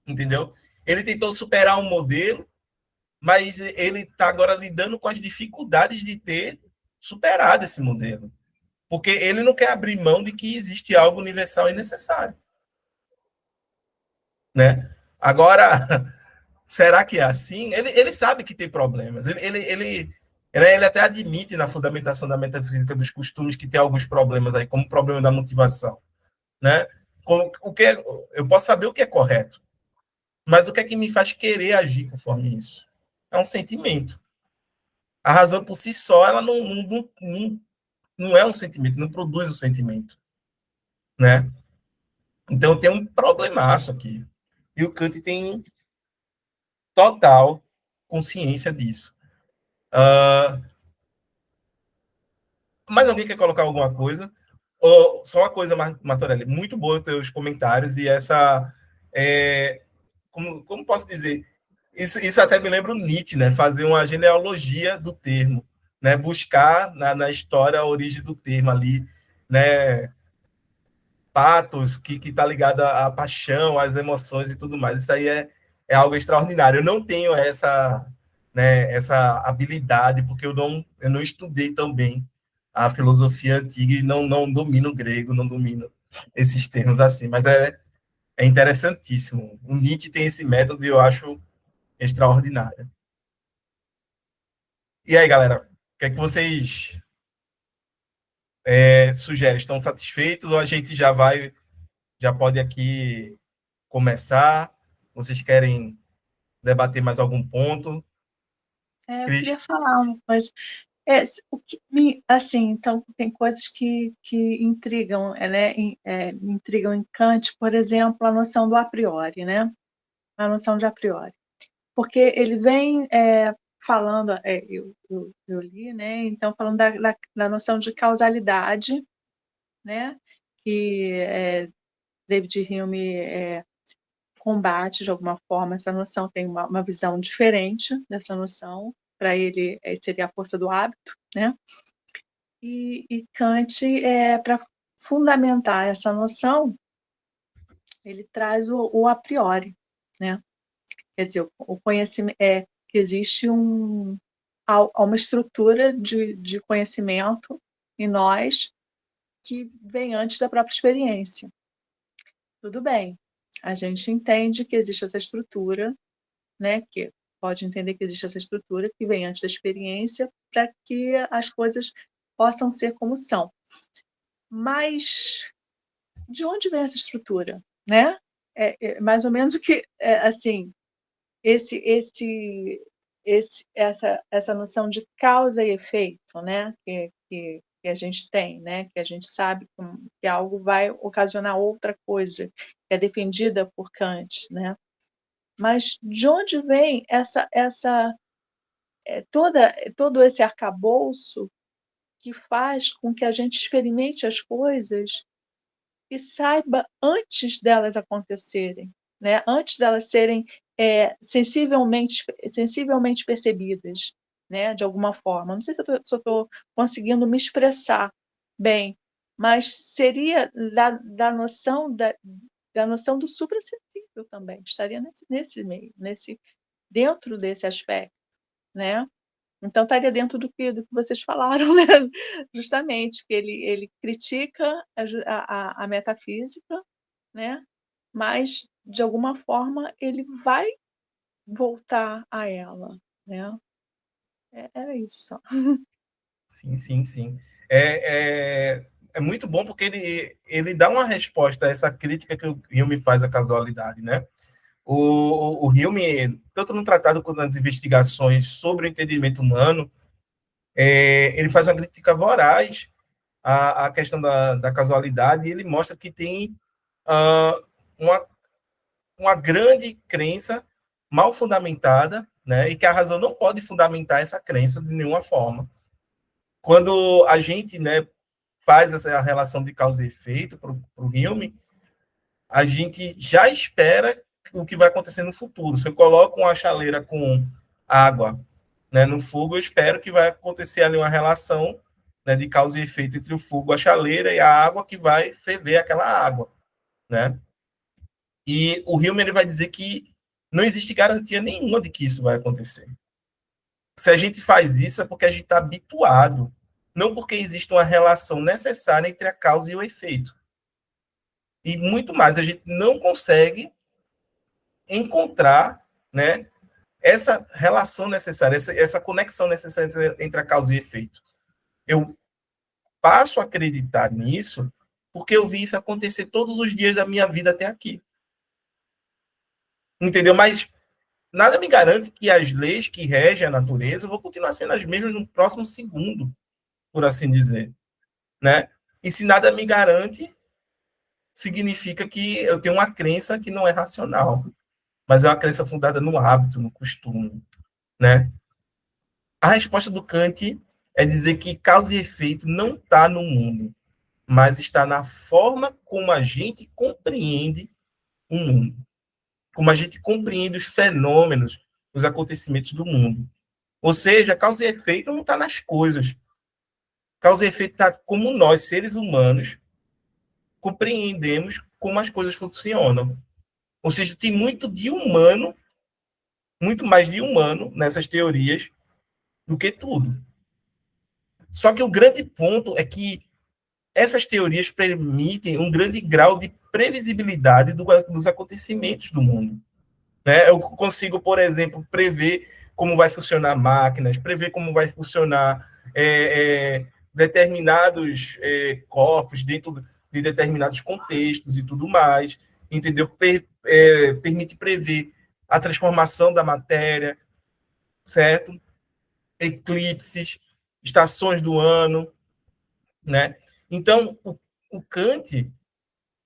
entendeu? Ele tentou superar um modelo, mas ele está agora lidando com as dificuldades de ter superado esse modelo. Porque ele não quer abrir mão de que existe algo universal e necessário. Né? Agora, será que é assim? Ele sabe que tem problemas. Ele até admite na fundamentação da metafísica dos costumes que tem alguns problemas aí, como o problema da motivação. Né? Eu posso saber o que é correto, mas o que é que me faz querer agir conforme isso? É um sentimento. A razão por si só, ela não é um sentimento, não produz o sentimento. Né? Então tem um problemaço aqui. E o Kant tem total consciência disso. Mais alguém quer colocar alguma coisa? Só uma coisa, Martorelli, muito boa os teus comentários e essa... como posso dizer? Isso até me lembra o Nietzsche, né? Fazer uma genealogia do termo, né? Buscar na história a origem do termo ali, né? Patos, que está ligado à paixão, às emoções e tudo mais. Isso aí é algo extraordinário. Eu não tenho essa habilidade, porque eu não estudei tão bem a filosofia antiga e não domino o grego, não domino esses termos assim, mas é interessantíssimo. O Nietzsche tem esse método e eu acho extraordinário. E aí, galera, o que é que vocês sugerem? Estão satisfeitos ou a gente já pode aqui começar? Vocês querem debater mais algum ponto? Eu queria falar uma coisa. Assim, então, tem coisas que intrigam, né? Me intrigam em Kant, por exemplo, a noção do a priori, né? A noção de a priori. Porque ele vem falando, eu li, né? Então, falando da noção de causalidade, né? Que David Hume combate de alguma forma essa noção, tem uma visão diferente dessa noção. Para ele seria a força do hábito, né? E Kant, para fundamentar essa noção, ele traz o a priori, né? Quer dizer, o conhecimento é que existe uma estrutura de conhecimento em nós que vem antes da própria experiência. Tudo bem, a gente entende que existe essa estrutura, né? Que pode entender que existe essa estrutura que vem antes da experiência para que as coisas possam ser como são. Mas de onde vem essa estrutura, né? Mais ou menos o que, assim, essa noção de causa e efeito, né? Que a gente tem, né? Que a gente sabe que algo vai ocasionar outra coisa, que é defendida por Kant, né? Mas de onde vem todo esse arcabouço que faz com que a gente experimente as coisas e saiba antes delas acontecerem, né? Antes delas serem sensivelmente percebidas, né? De alguma forma. Não sei se eu estou conseguindo me expressar bem, mas seria da noção do suprassensível também, estaria nesse meio, dentro desse aspecto, né? Então, estaria dentro do que vocês falaram, né? Justamente, que ele critica a metafísica, né? Mas, de alguma forma, ele vai voltar a ela, né? Era isso só. Sim, sim, sim. É muito bom porque ele dá uma resposta a essa crítica que o Hume faz à casualidade, né? O Hume, tanto no tratado quanto nas investigações sobre o entendimento humano, ele faz uma crítica voraz à questão da casualidade e ele mostra que tem uma, uma grande crença mal fundamentada, né? E que a razão não pode fundamentar essa crença de nenhuma forma. Quando a gente, né, faz essa relação de causa e efeito para o Hume, a gente já espera o que vai acontecer no futuro. Se eu coloco uma chaleira com água, né, no fogo, eu espero que vai acontecer ali uma relação, né, de causa e efeito entre o fogo, a chaleira e a água que vai ferver aquela água, né? E o Hume ele vai dizer que não existe garantia nenhuma de que isso vai acontecer. Se a gente faz isso é porque a gente está habituado, não porque existe uma relação necessária entre a causa e o efeito. E muito mais, a gente não consegue encontrar, né, essa relação necessária, essa conexão necessária entre a causa e efeito. Eu passo a acreditar nisso porque eu vi isso acontecer todos os dias da minha vida até aqui. Entendeu? Mas nada me garante que as leis que regem a natureza vão continuar sendo as mesmas no próximo segundo, por assim dizer, né? E se nada me garante, significa que eu tenho uma crença que não é racional, mas é uma crença fundada no hábito, no costume, né? A resposta do Kant é dizer que causa e efeito não está no mundo, mas está na forma como a gente compreende o mundo, como a gente compreende os fenômenos, os acontecimentos do mundo. Ou seja, causa e efeito não está nas coisas. Causa e efeito está como nós, seres humanos, compreendemos como as coisas funcionam. Ou seja, tem muito de humano, muito mais de humano nessas teorias do que tudo. Só que o grande ponto é que essas teorias permitem um grande grau de previsibilidade dos acontecimentos do mundo. Né? Eu consigo, por exemplo, prever como vai funcionar máquinas, prever como vai funcionar determinados corpos dentro de determinados contextos e tudo mais, entendeu? Permite prever a transformação da matéria, certo? Eclipses, estações do ano, né? Então, o Kant,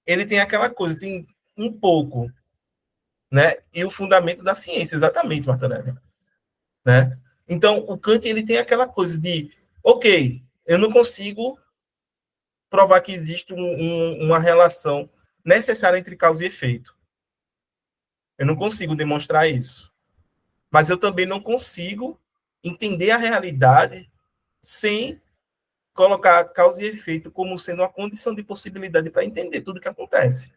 ele tem aquela coisa, tem um pouco, né? E o fundamento da ciência, exatamente, Martinelli, né? Então, o Kant, ele tem aquela coisa de, ok, eu não consigo provar que existe uma relação necessária entre causa e efeito. Eu não consigo demonstrar isso. Mas eu também não consigo entender a realidade sem colocar causa e efeito como sendo uma condição de possibilidade para entender tudo o que acontece.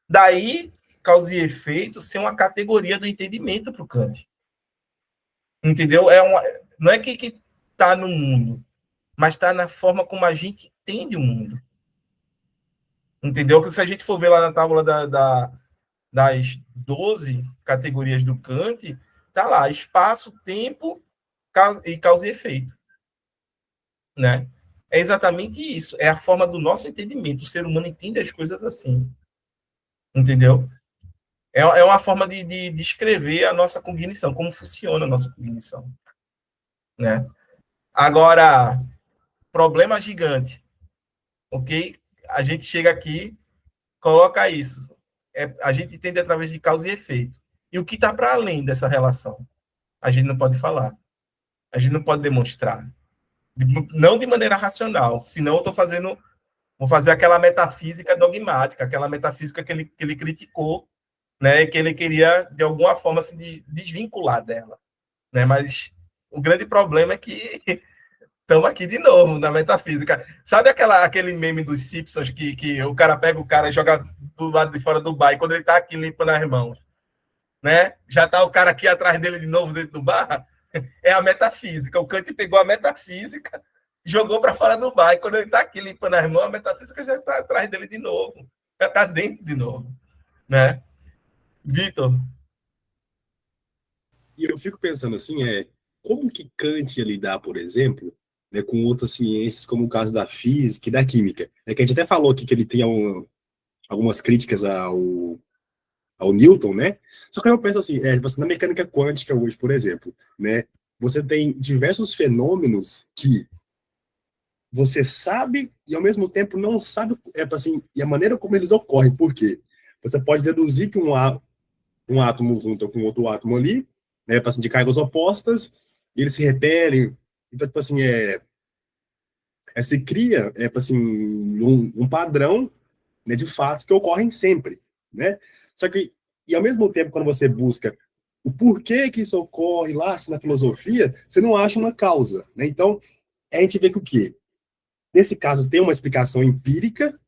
Daí, causa e efeito ser uma categoria do entendimento para o Kant. Entendeu? Não é que está no mundo, mas está na forma como a gente entende o mundo. Entendeu? Que se a gente for ver lá na tábua das 12 categorias do Kant, tá lá, espaço, tempo e causa e efeito. Né? É exatamente isso. É a forma do nosso entendimento. O ser humano entende as coisas assim. Entendeu? É uma forma de descrever a nossa cognição, como funciona a nossa cognição. Né? Agora, problema gigante. Ok? A gente chega aqui, coloca isso. A gente entende através de causa e efeito. E o que está para além dessa relação? A gente não pode falar. A gente não pode demonstrar. Não de maneira racional, senão eu vou fazer aquela metafísica dogmática, aquela metafísica que ele criticou, né, que ele queria, de alguma forma, se desvincular dela. Né? Mas o grande problema é que estamos aqui de novo na metafísica. Sabe aquele meme dos Simpsons que o cara pega o cara e joga do lado de fora do bar, e quando ele está aqui limpando as mãos, né? Já está o cara aqui atrás dele de novo dentro do bar? É a metafísica. O Kant pegou a metafísica, jogou para fora do bar, e quando ele está aqui limpando as mãos, a metafísica já está atrás dele de novo. Já está dentro de novo. Né? Vitor? E eu fico pensando assim, como que Kant ia lidar, por exemplo, né, com outras ciências, como o caso da física e da química. É que a gente até falou aqui que ele tem algumas críticas ao Newton, né? Só que eu penso assim, tipo assim, na mecânica quântica hoje, por exemplo, né? Você tem diversos fenômenos que você sabe e ao mesmo tempo não sabe, assim, e a maneira como eles ocorrem. Por quê? Você pode deduzir que um átomo junto com outro átomo ali, né, assim, de cargas opostas, e eles se repelem. Então, tipo assim, se cria, assim, um padrão, né, de fatos que ocorrem sempre, né? Só que, e ao mesmo tempo, quando você busca o porquê que isso ocorre lá, assim, na filosofia, você não acha uma causa, né? Então, a gente vê que o quê? Nesse caso, tem uma explicação empírica,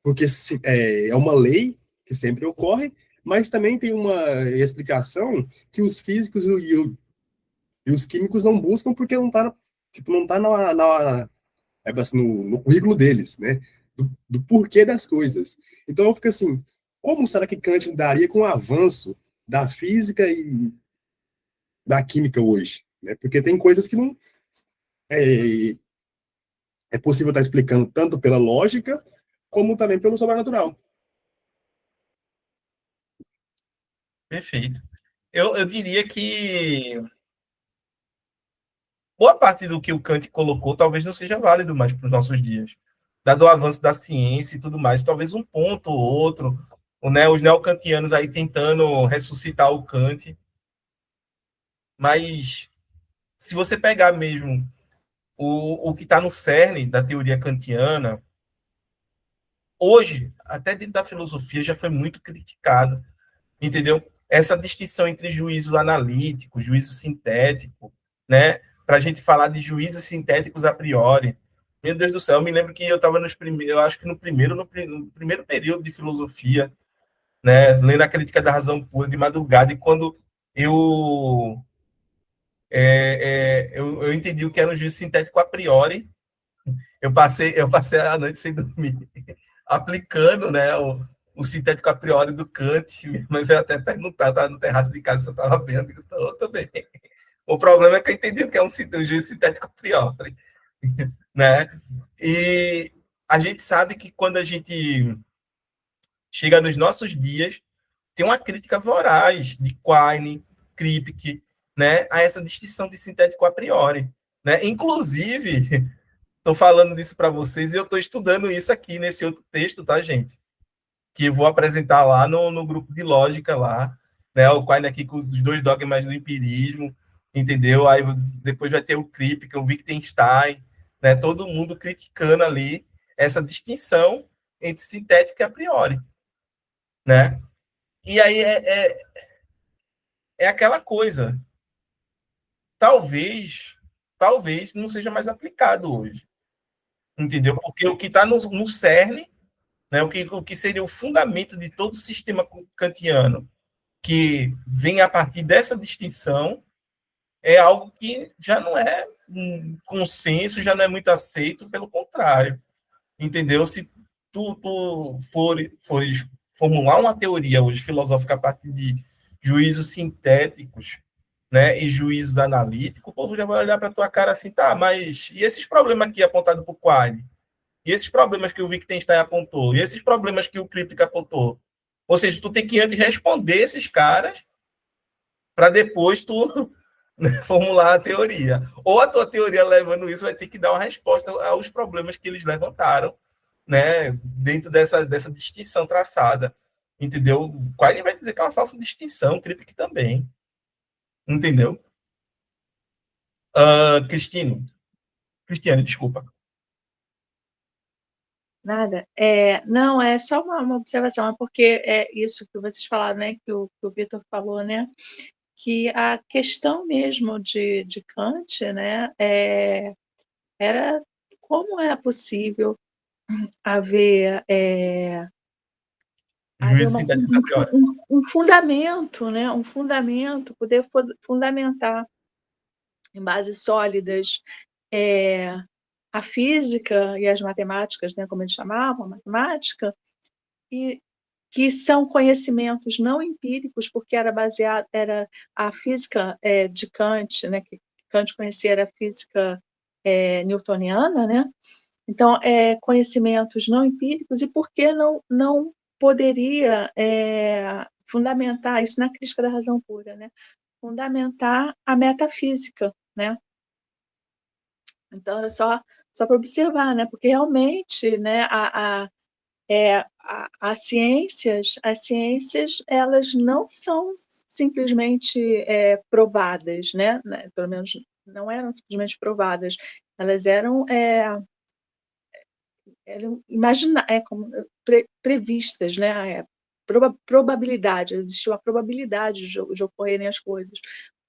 porque é uma lei que sempre ocorre, mas também tem uma explicação que os físicos e os químicos não buscam porque não está não tá assim, no currículo deles, né? Do porquê das coisas. Então eu fico assim, como será que Kant lidaria com o avanço da física e da química hoje? Né? Porque tem coisas que não é possível estar explicando tanto pela lógica como também pelo sobrenatural. Perfeito. Eu diria que boa parte do que o Kant colocou talvez não seja válido mais para os nossos dias. Dado o avanço da ciência e tudo mais, talvez um ponto ou outro, né, os neocantianos aí tentando ressuscitar o Kant. Mas se você pegar mesmo o que está no cerne da teoria kantiana, hoje, até dentro da filosofia, já foi muito criticado, entendeu? Essa distinção entre juízo analítico, juízo sintético, né? Para a gente falar de juízos sintéticos a priori. Meu Deus do céu, eu me lembro que eu estava eu acho que no primeiro período de filosofia, né? Lendo a Crítica da Razão Pura de madrugada, e quando eu entendi o que era um juízo sintético a priori, eu passei a noite sem dormir, aplicando, né, o sintético a priori do Kant. Minha mãe veio até perguntar, estava no terraço de casa se eu estava bem, eu digo, estou bem. O problema é que eu entendi o que é um juízo sintético a priori, né? E a gente sabe que quando a gente chega nos nossos dias, tem uma crítica voraz de Quine, Kripke, né, a essa distinção de sintético a priori. Né? Inclusive, estou falando disso para vocês e eu estou estudando isso aqui nesse outro texto, tá, gente? Que eu vou apresentar lá no grupo de lógica lá, né? O Quine aqui com os dois dogmas do empirismo, entendeu? Aí depois vai ter o Kripke, o Wittgenstein, né? Todo mundo criticando ali essa distinção entre sintético e a priori, né? E aí é aquela coisa. Talvez não seja mais aplicado hoje. entendeu? Porque o que está no cerne, né, o que seria o fundamento de todo o sistema kantiano, que vem a partir dessa distinção, é algo que já não é um consenso, já não é muito aceito, pelo contrário, entendeu? Se tu fores formular uma teoria hoje filosófica a partir de juízos sintéticos, né, e juízos analíticos, o povo já vai olhar para tua cara assim, tá, mas e esses problemas aqui apontados por Quine? E esses problemas que o Wittgenstein apontou? E esses problemas que o Kripke apontou? Ou seja, tu tem que antes responder esses caras para depois tu formular a teoria. Ou a tua teoria levando isso vai ter que dar uma resposta aos problemas que eles levantaram, né, dentro dessa distinção traçada. Entendeu? O Quine vai dizer que é uma falsa distinção, o Kripke também. Entendeu? Cristiane, desculpa. Nada. Não, é só uma observação, é porque é isso que vocês falaram, né, que o Vitor falou, né, que a questão mesmo de Kant, né, era como é possível haver Juízo sintético a priori. um fundamento, né, poder fundamentar em bases sólidas a física e as matemáticas, né, como eles chamavam, a matemática, e que são conhecimentos não empíricos, porque era a física de Kant, né, que Kant conhecia era a física newtoniana, né? Então, conhecimentos não empíricos, e por que não poderia fundamentar isso na crítica da razão pura, né? Fundamentar a metafísica, né? Então, era só para observar, né? Porque realmente, né, as ciências, elas não são simplesmente provadas, né? Pelo menos não eram simplesmente provadas, elas eram previstas, né? Probabilidade, existia uma probabilidade de ocorrerem as coisas,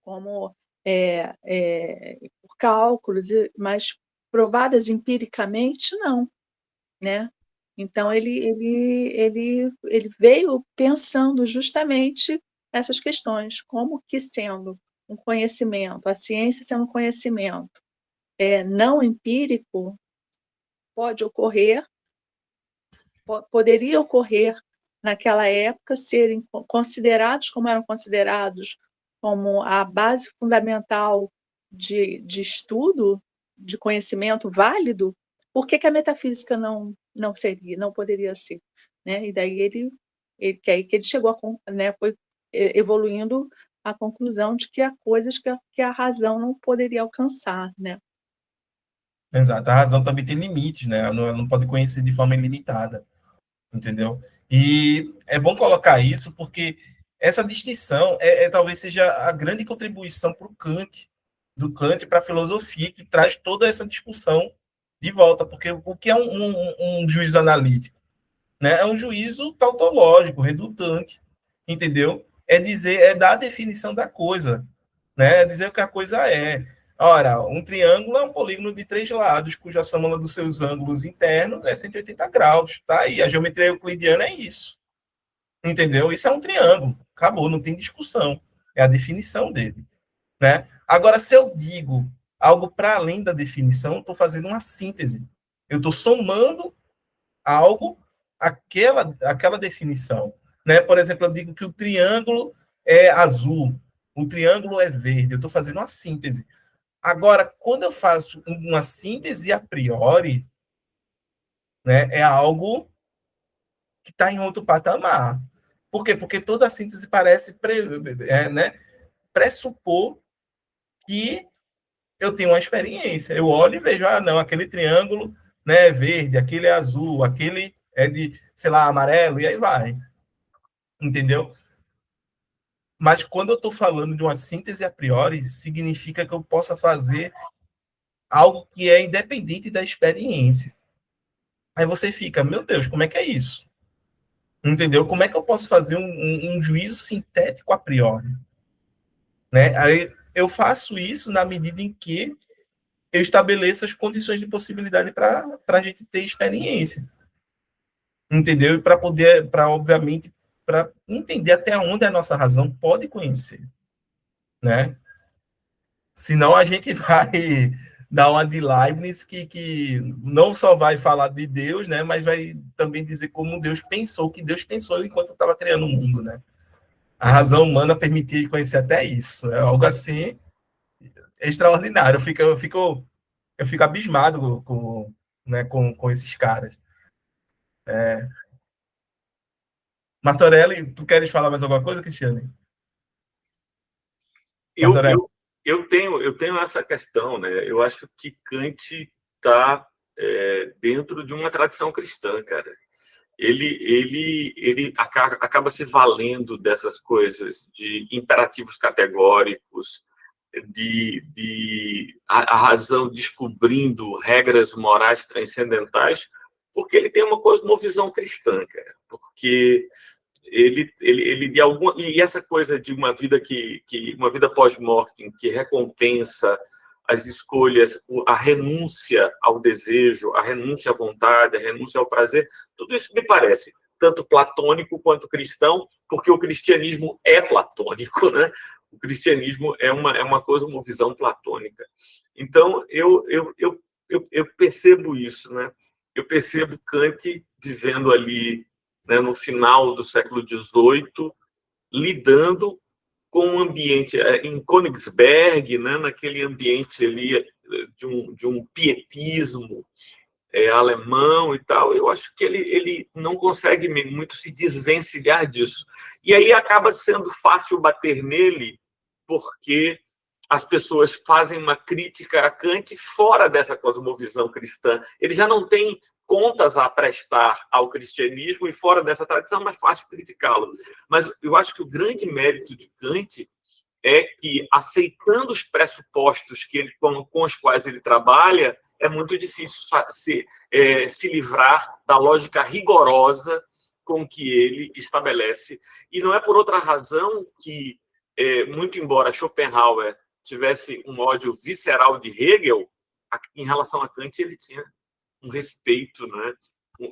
como por cálculos, mas provadas empiricamente, não, né? Então, ele veio pensando justamente essas questões, como que sendo um conhecimento, a ciência sendo um conhecimento não empírico, poderia ocorrer naquela época, serem considerados como eram considerados como a base fundamental de estudo, de conhecimento válido, por que a metafísica não poderia ser? Né? E daí que ele chegou né, foi evoluindo a conclusão de que há coisas que a razão não poderia alcançar, né? Exato, a razão também tem limites, né? Ela não pode conhecer de forma ilimitada, entendeu? E é bom colocar isso porque essa distinção talvez seja a grande contribuição para o Kant, do Kant para a filosofia, que traz toda essa discussão de volta, porque o que é um juízo analítico? Né? É um juízo tautológico, redundante, entendeu? É dar a definição da coisa, né? É dizer o que a coisa é. Ora, um triângulo é um polígono de 3 lados, cuja soma dos seus ângulos internos é 180 graus, tá aí. A geometria euclidiana é isso, entendeu? Isso é um triângulo, acabou, não tem discussão. É a definição dele, né? Agora, se eu digo algo para além da definição, eu estou fazendo uma síntese. Eu estou somando algo aquela definição, né? Por exemplo, eu digo que o triângulo é azul, o triângulo é verde. Eu estou fazendo uma síntese. Agora, quando eu faço uma síntese a priori, né, é algo que está em outro patamar. Por quê? Porque toda síntese parece né, pressupor que eu tenho uma experiência. Eu olho e vejo, não, aquele triângulo, né, é verde, aquele é azul, aquele é de, sei lá, amarelo, e aí vai. Entendeu? Mas quando eu estou falando de uma síntese a priori, significa que eu possa fazer algo que é independente da experiência. Aí você fica, meu Deus, como é que é isso? Entendeu? Como é que eu posso fazer um juízo sintético a priori? Né? Aí eu faço isso na medida em que eu estabeleço as condições de possibilidade para a gente ter experiência. Entendeu? E obviamente, para entender até onde a nossa razão pode conhecer, né? Senão a gente vai dar uma de Leibniz que não só vai falar de Deus, né? Mas vai também dizer como Deus pensou, que Deus pensou enquanto estava criando o mundo, né? A razão humana permitia conhecer até isso. É algo assim extraordinário. Eu fico abismado né, com esses caras. Martorelli, tu queres falar mais alguma coisa, Cristiane? Eu tenho essa questão, né? Eu acho que Kant está dentro de uma tradição cristã, cara. Ele acaba se valendo dessas coisas, de imperativos categóricos, a razão descobrindo regras morais transcendentais, porque ele tem uma cosmovisão cristã, cara. Porque ele de alguma, e essa coisa de uma vida uma vida pós-mortem que recompensa as escolhas, a renúncia ao desejo, a renúncia à vontade, a renúncia ao prazer, tudo isso me parece tanto platônico quanto cristão, porque o cristianismo é platônico, né? O cristianismo é uma cosmovisão platônica. Então, eu percebo isso, né? Eu percebo Kant vivendo ali, né, no final do século XVIII, lidando com um ambiente em Königsberg, né, naquele ambiente ali de um pietismo alemão e tal. Eu acho que ele não consegue muito se desvencilhar disso. E aí acaba sendo fácil bater nele, porque as pessoas fazem uma crítica a Kant fora dessa cosmovisão cristã. Ele já não tem contas a prestar ao cristianismo e fora dessa tradição, é mais fácil criticá-lo. Mas eu acho que o grande mérito de Kant é que, aceitando os pressupostos com os quais ele trabalha, é muito difícil se livrar da lógica rigorosa com que ele estabelece. E não é por outra razão que, muito embora Schopenhauer tivesse um ódio visceral de Hegel, em relação a Kant ele tinha um respeito, né?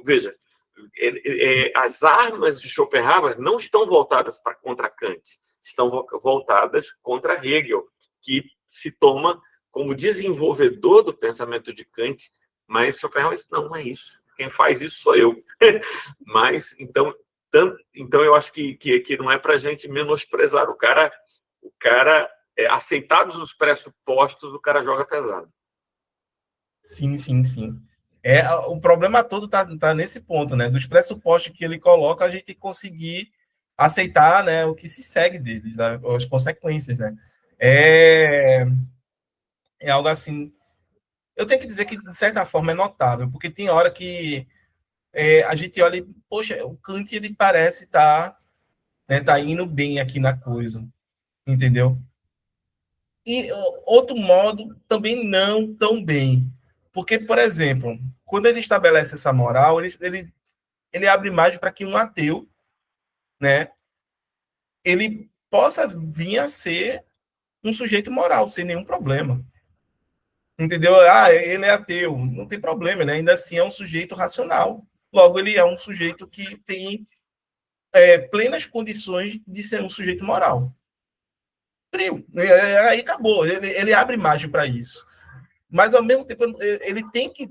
Veja, as armas de Schopenhauer não estão voltadas contra Kant, estão voltadas contra Hegel, que se toma como desenvolvedor do pensamento de Kant, mas Schopenhauer disse, não é isso. Quem faz isso sou eu. Mas, então eu acho que não é para a gente menosprezar. O cara aceitados os pressupostos, o cara joga pesado. Sim, sim, sim. O problema todo tá nesse ponto, né? Dos pressupostos que ele coloca, a gente conseguir aceitar, né, o que se segue deles, as consequências, né? É algo assim. Eu tenho que dizer que, de certa forma, é notável, porque tem hora que a gente olha e, poxa, o Kant, ele parece estar tá indo bem aqui na coisa, entendeu? E outro modo, também não tão bem. Porque, por exemplo, quando ele estabelece essa moral, ele abre margem para que um ateu, né, ele possa vir a ser um sujeito moral, sem nenhum problema. Entendeu? Ele é ateu, não tem problema, né? Ainda assim é um sujeito racional. Logo, ele é um sujeito que tem plenas condições de ser um sujeito moral. Frio. Aí acabou. Ele abre margem para isso. Mas, ao mesmo tempo, ele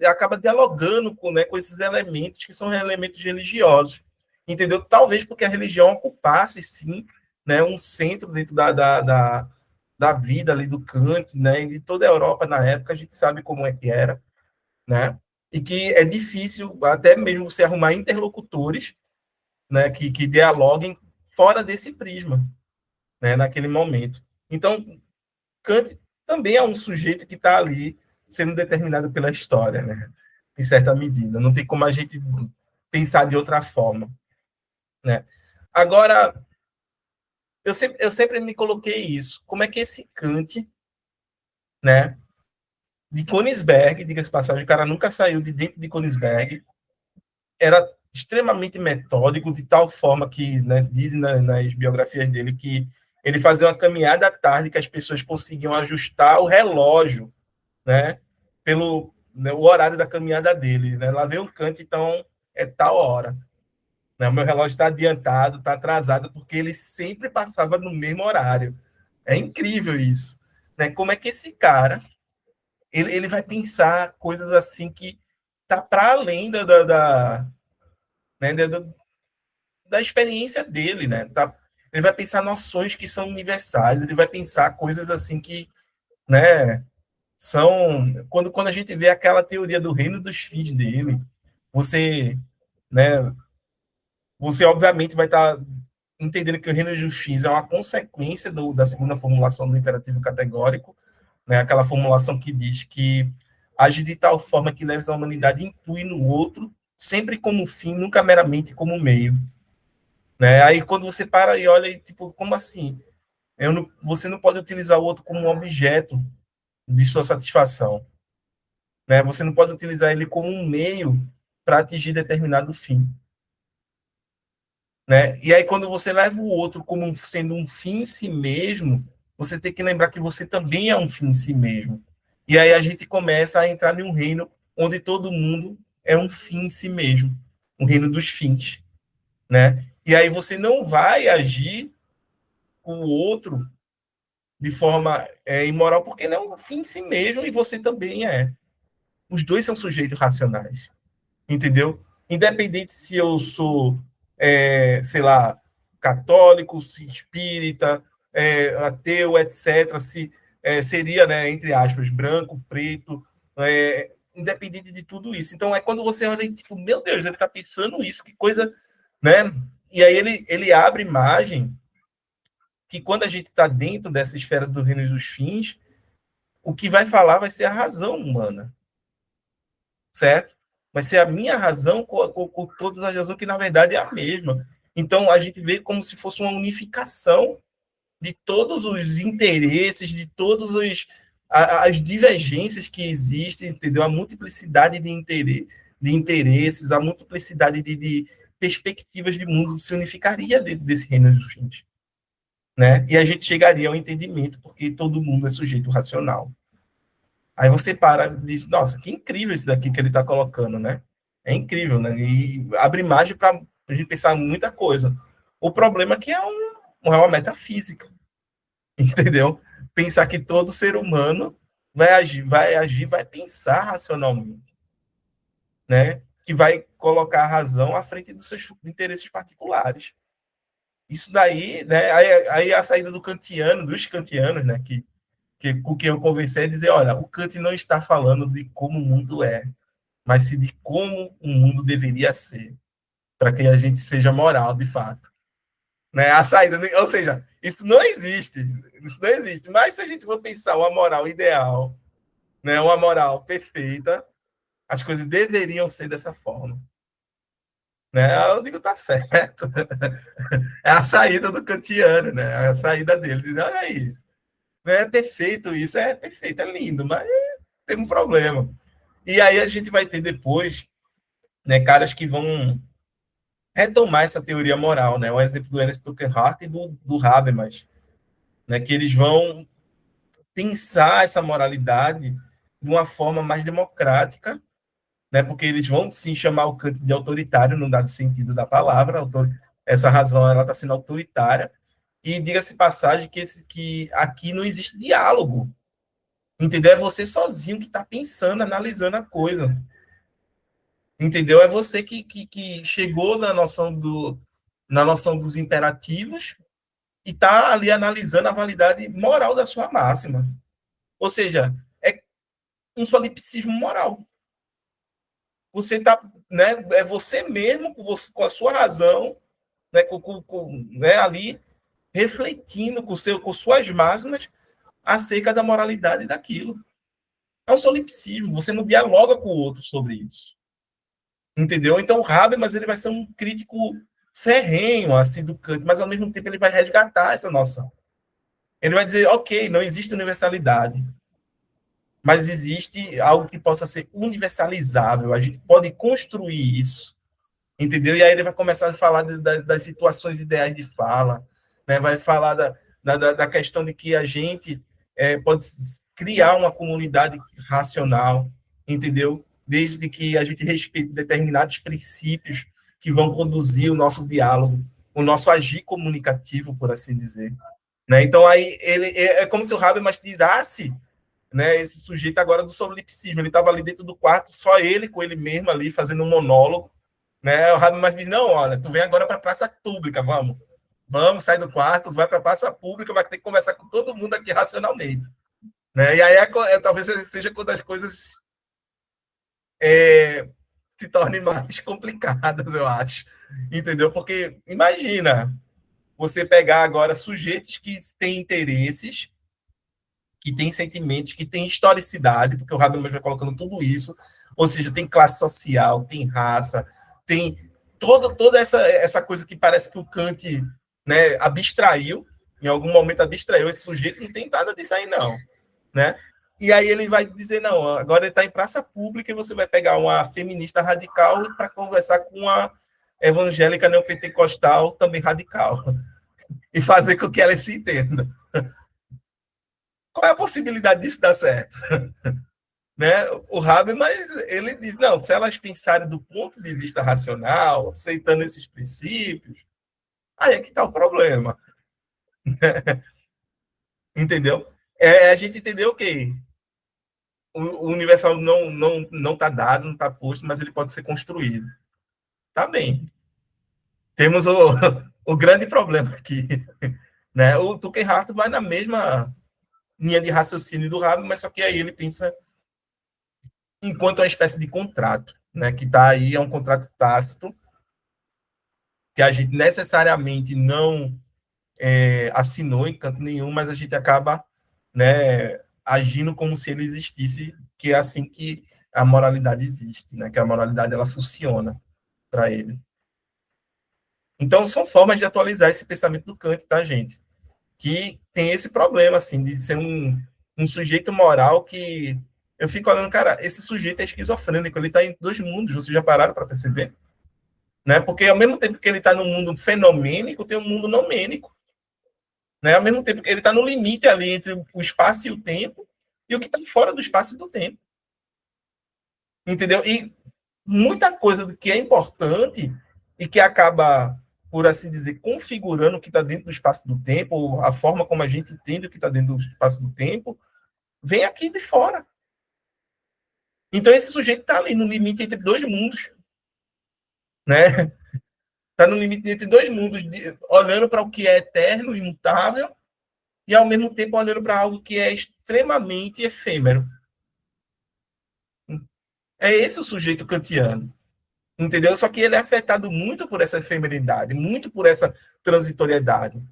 acaba dialogando com esses elementos que são elementos religiosos. Entendeu? Talvez porque a religião ocupasse, sim, né, um centro dentro da vida ali do Kant, né, e de toda a Europa na época, a gente sabe como é que era, né, e que é difícil até mesmo você arrumar interlocutores, né, que dialoguem fora desse prisma, né, naquele momento. Então, Kant também é um sujeito que está ali sendo determinado pela história, né, em certa medida. Não tem como a gente pensar de outra forma, né. Agora, eu sempre me coloquei isso. Como é que esse Kant, né, de Königsberg, diga-se passagem, o cara nunca saiu de dentro de Königsberg, era extremamente metódico, de tal forma que, né, dizem nas biografias dele que ele fazia uma caminhada à tarde que as pessoas conseguiam ajustar o relógio, né, pelo né, o horário da caminhada dele. Né? Lá vem o Kant, então é tal hora. Né? O meu relógio está adiantado, está atrasado, porque ele sempre passava no mesmo horário. É incrível isso. Né? Como é que esse cara ele vai pensar coisas assim que tá para além né, da experiência dele, né? Tá, ele vai pensar noções que são universais, ele vai pensar coisas assim que, né, são quando a gente vê aquela teoria do reino dos fins dele, você, né, você obviamente vai estar entendendo que o reino dos fins é uma consequência da segunda formulação do imperativo categórico, né, aquela formulação que diz que age de tal forma que leva a humanidade inclui no outro, sempre como fim, nunca meramente como meio. Né? Aí quando você para e olha, tipo, como assim? Você não pode utilizar o outro como um objeto de sua satisfação. Né? Você não pode utilizar ele como um meio para atingir determinado fim. Né? E aí quando você leva o outro como sendo um fim em si mesmo, você tem que lembrar que você também é um fim em si mesmo. E aí a gente começa a entrar em um reino onde todo mundo é um fim em si mesmo, um reino dos fins. Né? E aí você não vai agir com o outro de forma imoral, porque ele é um fim em si mesmo e você também é. Os dois são sujeitos racionais, entendeu? Independente se eu sou, sei lá, católico, se espírita, ateu, etc., se seria, né, entre aspas, branco, preto, independente de tudo isso. Então, é quando você olha e, tipo, meu Deus, ele está pensando isso, que coisa, né? E aí ele abre imagem que quando a gente está dentro dessa esfera do reino dos fins, o que vai falar vai ser a razão humana, certo? Vai ser a minha razão com todas as razões, que na verdade é a mesma. Então, a gente vê como se fosse uma unificação de todos os interesses, de todas as divergências que existem, entendeu? A multiplicidade de interesses, a multiplicidade de perspectivas de mundo se unificaria desse reino dos fins. Né? E a gente chegaria ao entendimento, porque todo mundo é sujeito racional. Aí você para e diz, nossa, que incrível isso daqui que ele está colocando, né? É incrível, né? E abre margem para a gente pensar muita coisa. O problema é que é uma metafísica, entendeu? Pensar que todo ser humano vai pensar racionalmente, né? Que vai colocar a razão à frente dos seus interesses particulares. Isso daí, né? Aí a saída dos kantianos, né? Com quem eu conversei é dizer, olha, o Kant não está falando de como o mundo é, mas sim de como o mundo deveria ser, para que a gente seja moral, de fato. Né? A saída, ou seja, isso não existe, mas se a gente for pensar uma moral ideal, né, uma moral perfeita, as coisas deveriam ser dessa forma. Né? Eu digo, tá certo. É a saída do kantiano, né? É a saída dele. Diz, olha aí, não é perfeito isso, é perfeito, é lindo, mas tem um problema. E aí a gente vai ter depois, né, caras que vão retomar essa teoria moral, né? O exemplo do Ernst Tugendhat e do Habermas, né? Que eles vão pensar essa moralidade de uma forma mais democrática, né? Porque eles vão sim chamar o Kant de autoritário no dado sentido da palavra, essa razão ela está sendo autoritária. E diga-se passagem que aqui não existe diálogo, entendeu? É você sozinho que está pensando, analisando a coisa. Entendeu? É você que chegou na noção dos imperativos e está ali analisando a validade moral da sua máxima. Ou seja, é um solipsismo moral. Você está, né, é você mesmo, com a sua razão, né, né, ali, refletindo com suas máximas acerca da moralidade daquilo. É um solipsismo, você não dialoga com o outro sobre isso. Entendeu? Então o Habermas ele vai ser um crítico ferrenho assim do Kant, mas ao mesmo tempo ele vai resgatar essa noção. Ele vai dizer, ok, não existe universalidade, mas existe algo que possa ser universalizável. A gente pode construir isso, entendeu? E aí ele vai começar a falar das situações ideais de fala, né? Vai falar da questão de que a gente pode criar uma comunidade racional, entendeu? Desde que a gente respeite determinados princípios que vão conduzir o nosso diálogo, o nosso agir comunicativo, por assim dizer. Né? Então, aí, é como se o Habermas tirasse, né, esse sujeito agora do solipsismo. Ele estava ali dentro do quarto, só ele, com ele mesmo ali, fazendo um monólogo. Né? O Habermas diz, não, olha, tu vem agora para a praça pública, vamos, sai do quarto, vai para a praça pública, vai ter que conversar com todo mundo aqui racionalmente. Né? E aí talvez seja quando as coisas se tornem mais complicadas, eu acho. Entendeu? Porque, imagina, você pegar agora sujeitos que têm interesses, que têm sentimentos, que têm historicidade, porque o Habermas vai colocando tudo isso, ou seja, tem classe social, tem raça, tem toda essa coisa que parece que o Kant, né, abstraiu, em algum momento abstraiu, esse sujeito não tem nada disso aí não, né? E aí ele vai dizer, não, agora ele está em praça pública e você vai pegar uma feminista radical para conversar com uma evangélica neopentecostal também radical e fazer com que ela se entenda. Qual é a possibilidade disso dar certo? Né? O Habermas, ele diz, não, se elas pensarem do ponto de vista racional, aceitando esses princípios, aí é que está o problema. Entendeu? A gente entendeu que o universal não está dado, não está posto, mas ele pode ser construído. Tá bem. Temos o grande problema aqui. Né? O Tugendhat vai na mesma linha de raciocínio do Habermas, mas só que aí ele pensa enquanto uma espécie de contrato, né? Que está aí, é um contrato tácito, que a gente necessariamente não assinou em canto nenhum, mas a gente acaba, né, agindo como se ele existisse, que é assim que a moralidade existe, né? Que a moralidade ela funciona para ele. Então, são formas de atualizar esse pensamento do Kant, tá, gente? Que tem esse problema, assim, de ser um sujeito moral que... Eu fico olhando, cara, esse sujeito é esquizofrênico, ele está em dois mundos, vocês já pararam para perceber? Né? Porque ao mesmo tempo que ele está no mundo fenomênico, tem um mundo nomênico. Né? Ao mesmo tempo que ele está no limite ali entre o espaço e o tempo, e o que está fora do espaço e do tempo. Entendeu? E muita coisa que é importante e que acaba, por assim dizer, configurando o que está dentro do espaço do tempo, ou a forma como a gente entende o que está dentro do espaço do tempo, vem aqui de fora. Então, esse sujeito está ali no limite entre dois mundos. Né? Está no limite entre dois mundos, olhando para o que é eterno, imutável, e, ao mesmo tempo, olhando para algo que é extremamente efêmero. É esse o sujeito kantiano. Entendeu? Só que ele é afetado muito por essa efemeridade, muito por essa transitoriedade.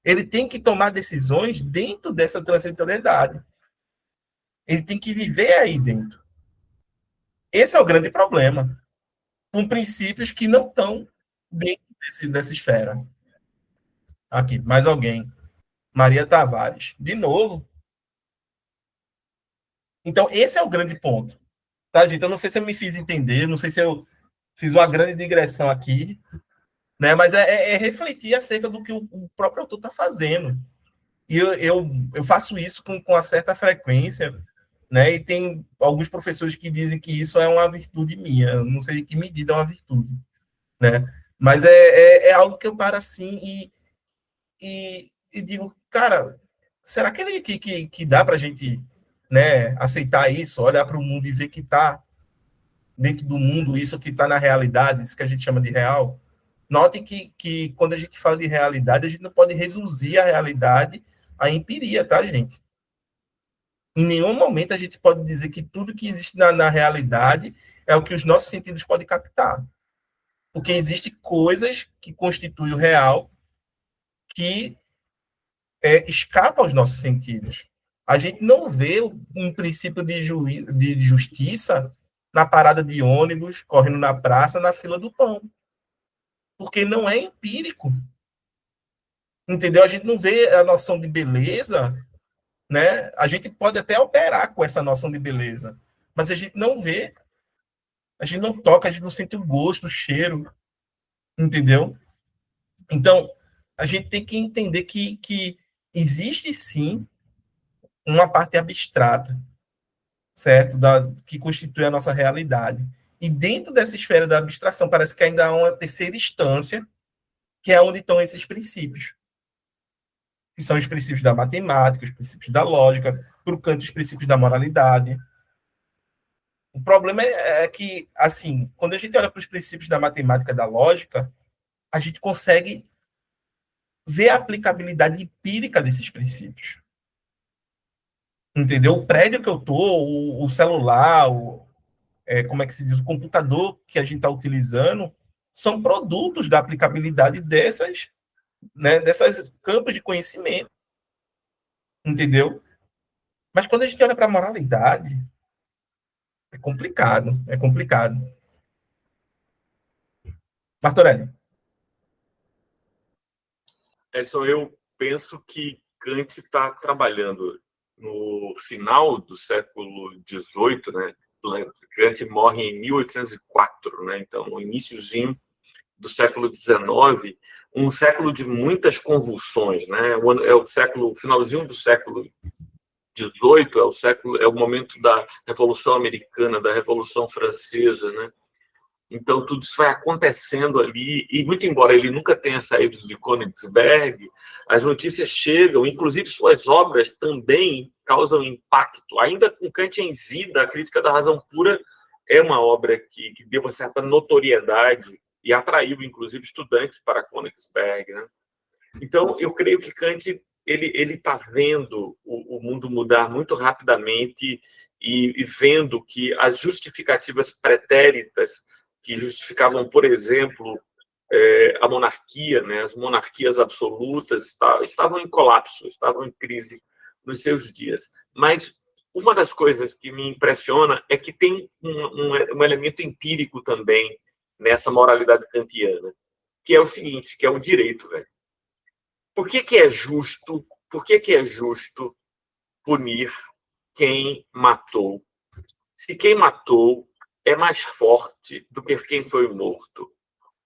Ele tem que tomar decisões dentro dessa transitoriedade. Ele tem que viver aí dentro. Esse é o grande problema. Com princípios que não estão dentro dessa esfera. Aqui, mais alguém. Maria Tavares. De novo. Então, esse é o grande ponto. Tá, gente? Eu não sei se eu me fiz entender, não sei se eu fiz uma grande digressão aqui, né? Mas é refletir acerca do que o próprio autor está fazendo. E eu faço isso com uma certa frequência, né? E tem alguns professores que dizem que isso é uma virtude minha. Eu não sei em que medida é uma virtude, né? Mas é algo que eu paro assim e digo, cara, será que dá para a gente, né, aceitar isso, olhar para o mundo e ver que está dentro do mundo isso que está na realidade, isso que a gente chama de real? Notem que quando a gente fala de realidade, a gente não pode reduzir a realidade à empiria, tá, gente? Em nenhum momento a gente pode dizer que tudo que existe na realidade é o que os nossos sentidos podem captar. Porque existem coisas que constituem o real que escapa aos nossos sentidos. A gente não vê um princípio de justiça na parada de ônibus, correndo na praça, na fila do pão. Porque não é empírico. Entendeu? A gente não vê a noção de beleza, né? A gente pode até operar com essa noção de beleza, mas a gente não vê, a gente não toca, a gente não sente o gosto, o cheiro, entendeu? Então, a gente tem que entender que existe sim uma parte abstrata, certo? Que constitui a nossa realidade. E dentro dessa esfera da abstração, parece que ainda há uma terceira instância, que é onde estão esses princípios, que são os princípios da matemática, os princípios da lógica, para o Kant, os princípios da moralidade. O problema é que, assim, quando a gente olha para os princípios da matemática, da lógica, a gente consegue ver a aplicabilidade empírica desses princípios. Entendeu? O prédio que eu estou, o celular, como é que se diz, o computador que a gente está utilizando, são produtos da aplicabilidade dessas campos de conhecimento. Entendeu? Mas quando a gente olha para a moralidade, é complicado, é complicado. Martorelli. Edson, eu penso que Kant está trabalhando no final do século XVIII, né? Kant morre em 1804, né? Então, no iniciozinho do século XIX, um século de muitas convulsões, né? É o finalzinho do século XVIII, é o momento da Revolução Americana, da Revolução Francesa, né? Então, tudo isso vai acontecendo ali, e muito embora ele nunca tenha saído de Königsberg, as notícias chegam, inclusive suas obras também causam impacto. Ainda com Kant em vida, a Crítica da Razão Pura é uma obra que deu uma certa notoriedade e atraiu, inclusive, estudantes para Königsberg, né? Então, eu creio que Kant ele está vendo o mundo mudar muito rapidamente e vendo que as justificativas pretéritas que justificavam, por exemplo, a monarquia, né? As monarquias absolutas estavam em colapso, estavam em crise nos seus dias. Mas uma das coisas que me impressiona é que tem um elemento empírico também nessa moralidade kantiana, que é o seguinte, que é o direito, velho. Por que é justo punir quem matou? Se quem matou é mais forte do que quem foi morto.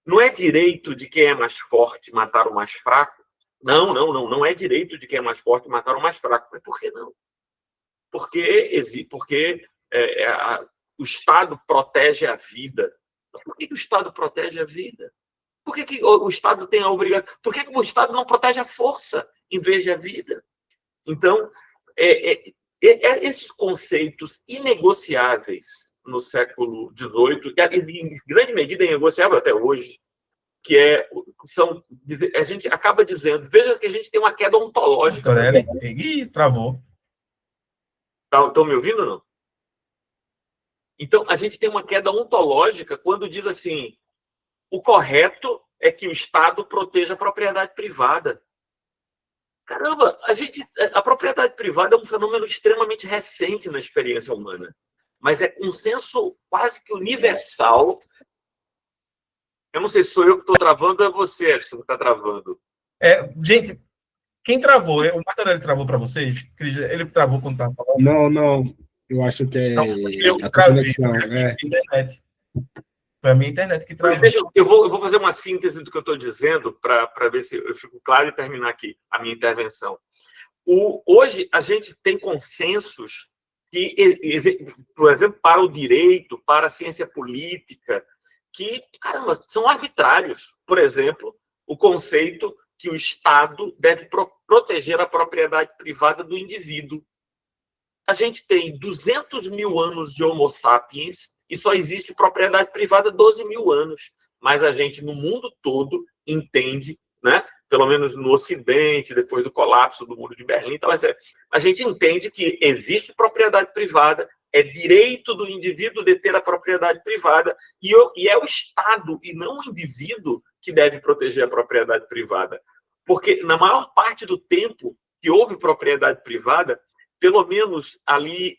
Não é direito de quem é mais forte matar o mais fraco? Não é direito de quem é mais forte matar o mais fraco. Mas por que não? Porque o Estado protege a vida. Por que o Estado protege a vida? Por que o Estado tem a obrigação? Por que o Estado não protege a força em vez da vida? Então, esses conceitos inegociáveis no século XVIII, em grande medida inegociável até hoje, a gente acaba dizendo, veja que a gente tem uma queda ontológica. Ih, travou. Estão me ouvindo ou não? Então, a gente tem uma queda ontológica quando diz assim, o correto é que o Estado proteja a propriedade privada. Caramba, a propriedade privada é um fenômeno extremamente recente na experiência humana, mas é um senso quase que universal. Eu não sei se sou eu que estou travando ou é você, Edson, que está travando. Gente, quem travou? O Martorelli travou para vocês? Ele travou quando estava falando? Não. Eu acho que é eu a conexão. Internet. Foi a minha internet que travou. Veja, eu vou fazer uma síntese do que eu estou dizendo para ver se eu fico claro e terminar aqui a minha intervenção. Hoje, a gente tem consensos que, por exemplo, para o direito, para a ciência política, que, caramba, são arbitrários. Por exemplo, o conceito que o Estado deve proteger a propriedade privada do indivíduo. A gente tem 200 mil anos de Homo sapiens e só existe propriedade privada há 12 mil anos. Mas a gente, no mundo todo, entende, né? Pelo menos no Ocidente, depois do colapso do Muro de Berlim, a gente entende que existe propriedade privada, é direito do indivíduo deter a propriedade privada e é o Estado e não o indivíduo que deve proteger a propriedade privada. Porque, na maior parte do tempo que houve propriedade privada, pelo menos ali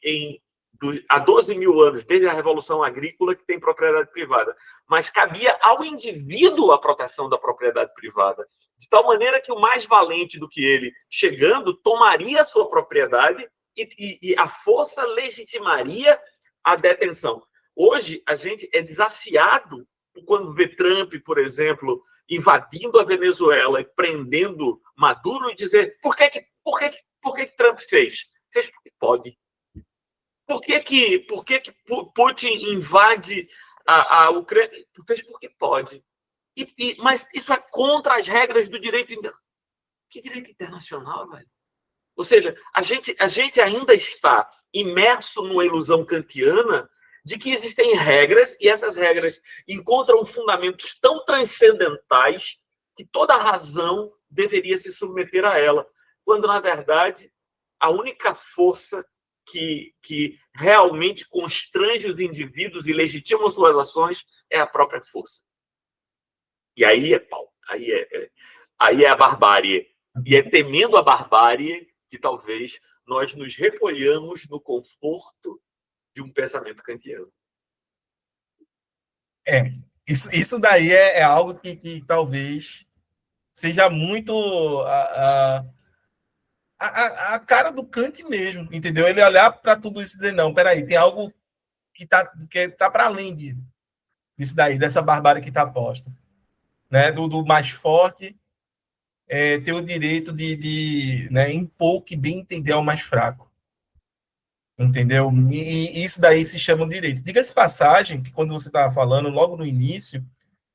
há 12 mil anos, desde a Revolução Agrícola, que tem propriedade privada. Mas cabia ao indivíduo a proteção da propriedade privada, de tal maneira que o mais valente do que ele, chegando, tomaria a sua propriedade e a força legitimaria a detenção. Hoje, a gente é desafiado quando vê Trump, por exemplo, invadindo a Venezuela e prendendo Maduro e dizer por que Trump fez? Fez porque pode. Por por que que Putin invade a Ucrânia? Fez porque pode. Mas isso é contra as regras do direito internacional. Que direito internacional, velho? Ou seja, a gente ainda está imerso numa ilusão kantiana de que existem regras e essas regras encontram fundamentos tão transcendentais que toda razão deveria se submeter a ela, quando, na verdade, a única força que realmente constrange os indivíduos e legitima suas ações é a própria força. E aí é pau. Aí é a barbárie. E é temendo a barbárie que talvez nós nos recolhamos no conforto de um pensamento kantiano. Isso daí é algo que talvez seja muito a cara do Kant mesmo, entendeu? Ele olhar para tudo isso e dizer, não, peraí, tem algo que tá para além disso daí, dessa barbárie que está posta. Né? Do mais forte ter o direito de né, impor o que bem entender ao mais fraco. Entendeu? E isso daí se chama direito. Diga-se passagem que quando você estava falando, logo no início,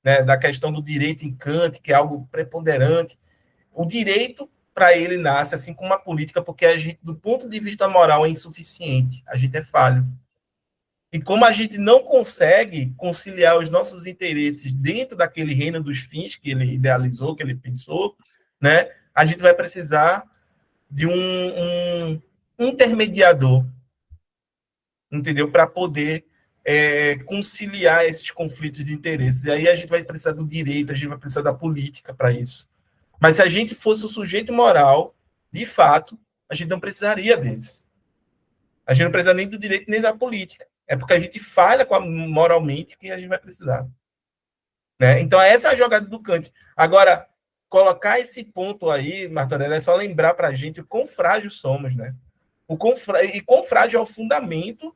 né, da questão do direito em Kant, que é algo preponderante, o direito, para ele, nasce assim como uma política, porque a gente, do ponto de vista moral, é insuficiente, a gente é falho. E como a gente não consegue conciliar os nossos interesses dentro daquele reino dos fins que ele idealizou, que ele pensou, né, a gente vai precisar de um intermediador, entendeu? Para poder conciliar esses conflitos de interesses. E aí a gente vai precisar do direito, a gente vai precisar da política para isso. Mas se a gente fosse o sujeito moral, de fato, a gente não precisaria deles. A gente não precisa nem do direito nem da política. É porque a gente falha moralmente que a gente vai precisar. Né? Então, essa é a jogada do Kant. Agora, colocar esse ponto aí, Martorella, é só lembrar para a gente o quão frágil somos. Né? E quão frágil é o fundamento,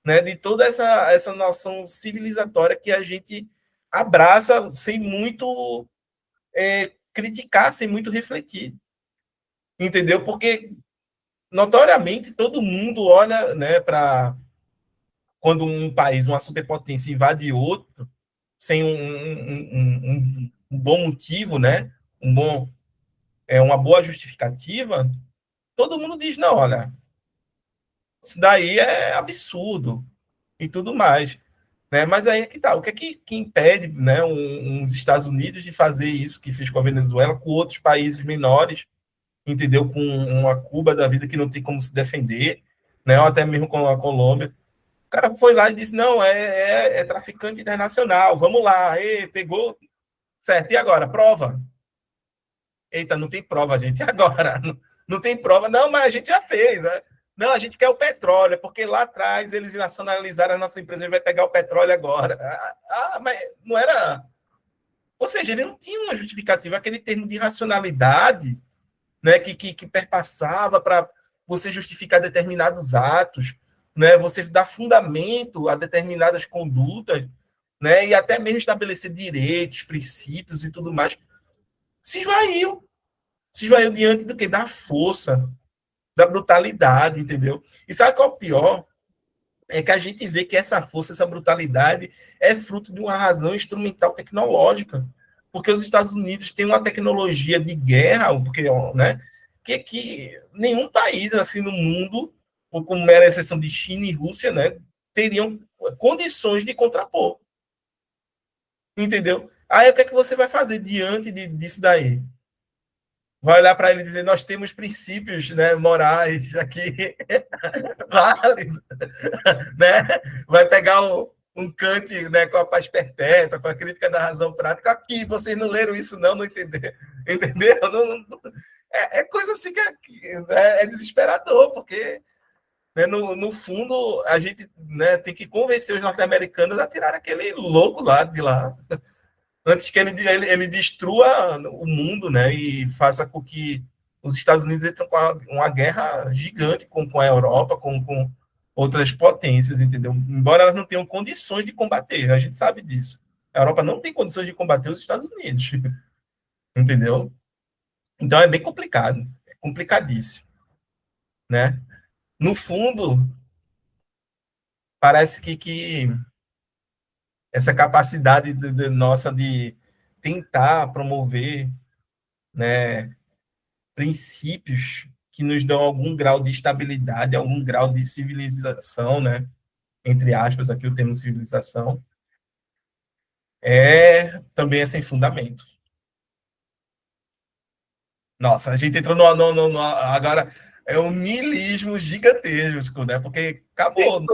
né, de toda essa noção civilizatória que a gente abraça sem muito criticar, sem muito refletir. Entendeu? Porque, notoriamente, todo mundo olha, né, para quando um país, uma superpotência, invade outro, sem um bom motivo, né? Uma boa justificativa, todo mundo diz, não, olha, isso daí é absurdo e tudo mais. Né? Mas aí é que tá. O que é que impede, né, os Estados Unidos de fazer isso que fez com a Venezuela, com outros países menores, entendeu? Com uma Cuba da vida que não tem como se defender, né? Ou até mesmo com a Colômbia. O cara foi lá e disse, não, é traficante internacional, vamos lá, pegou, certo, e agora? Prova. Eita, não tem prova, gente, e agora? Não tem prova, não, mas a gente já fez, né? Não, a gente quer o petróleo, porque lá atrás eles nacionalizaram a nossa empresa, a gente vai pegar o petróleo agora. Mas não era... Ou seja, ele não tinha uma justificativa, aquele termo de racionalidade, né, que perpassava para você justificar determinados atos, né, você dar fundamento a determinadas condutas, né, e até mesmo estabelecer direitos, princípios e tudo mais, se esvaiu diante do que? Da força, da brutalidade, entendeu? E sabe qual é o pior? É que a gente vê que essa força, essa brutalidade é fruto de uma razão instrumental tecnológica, porque os Estados Unidos têm uma tecnologia de guerra, porque, né, que nenhum país assim no mundo, com mera exceção de China e Rússia, né, teriam condições de contrapor. Entendeu? Aí o que é que você vai fazer diante disso daí? Vai olhar para ele e dizer, nós temos princípios, né, morais aqui, válidos, né? Vai pegar um Kant, né, com a paz perpétua, com a crítica da razão prática, aqui, vocês não leram isso não entenderam? Entendeu? É coisa assim que é desesperador, porque, né, no fundo a gente, né, tem que convencer os norte-americanos a tirar aquele louco lá de lá, antes que ele destrua o mundo, né, e faça com que os Estados Unidos entrem com uma guerra gigante com a Europa, com outras potências, entendeu? Embora elas não tenham condições de combater, a gente sabe disso. A Europa não tem condições de combater os Estados Unidos, entendeu? Então é bem complicado, é complicadíssimo, né? No fundo, parece que essa capacidade nossa de tentar promover, né, princípios que nos dão algum grau de estabilidade, algum grau de civilização, né, entre aspas, aqui o termo civilização, também é sem fundamento. Nossa, a gente entrou agora é um niilismo gigantesco, né? Porque acabou.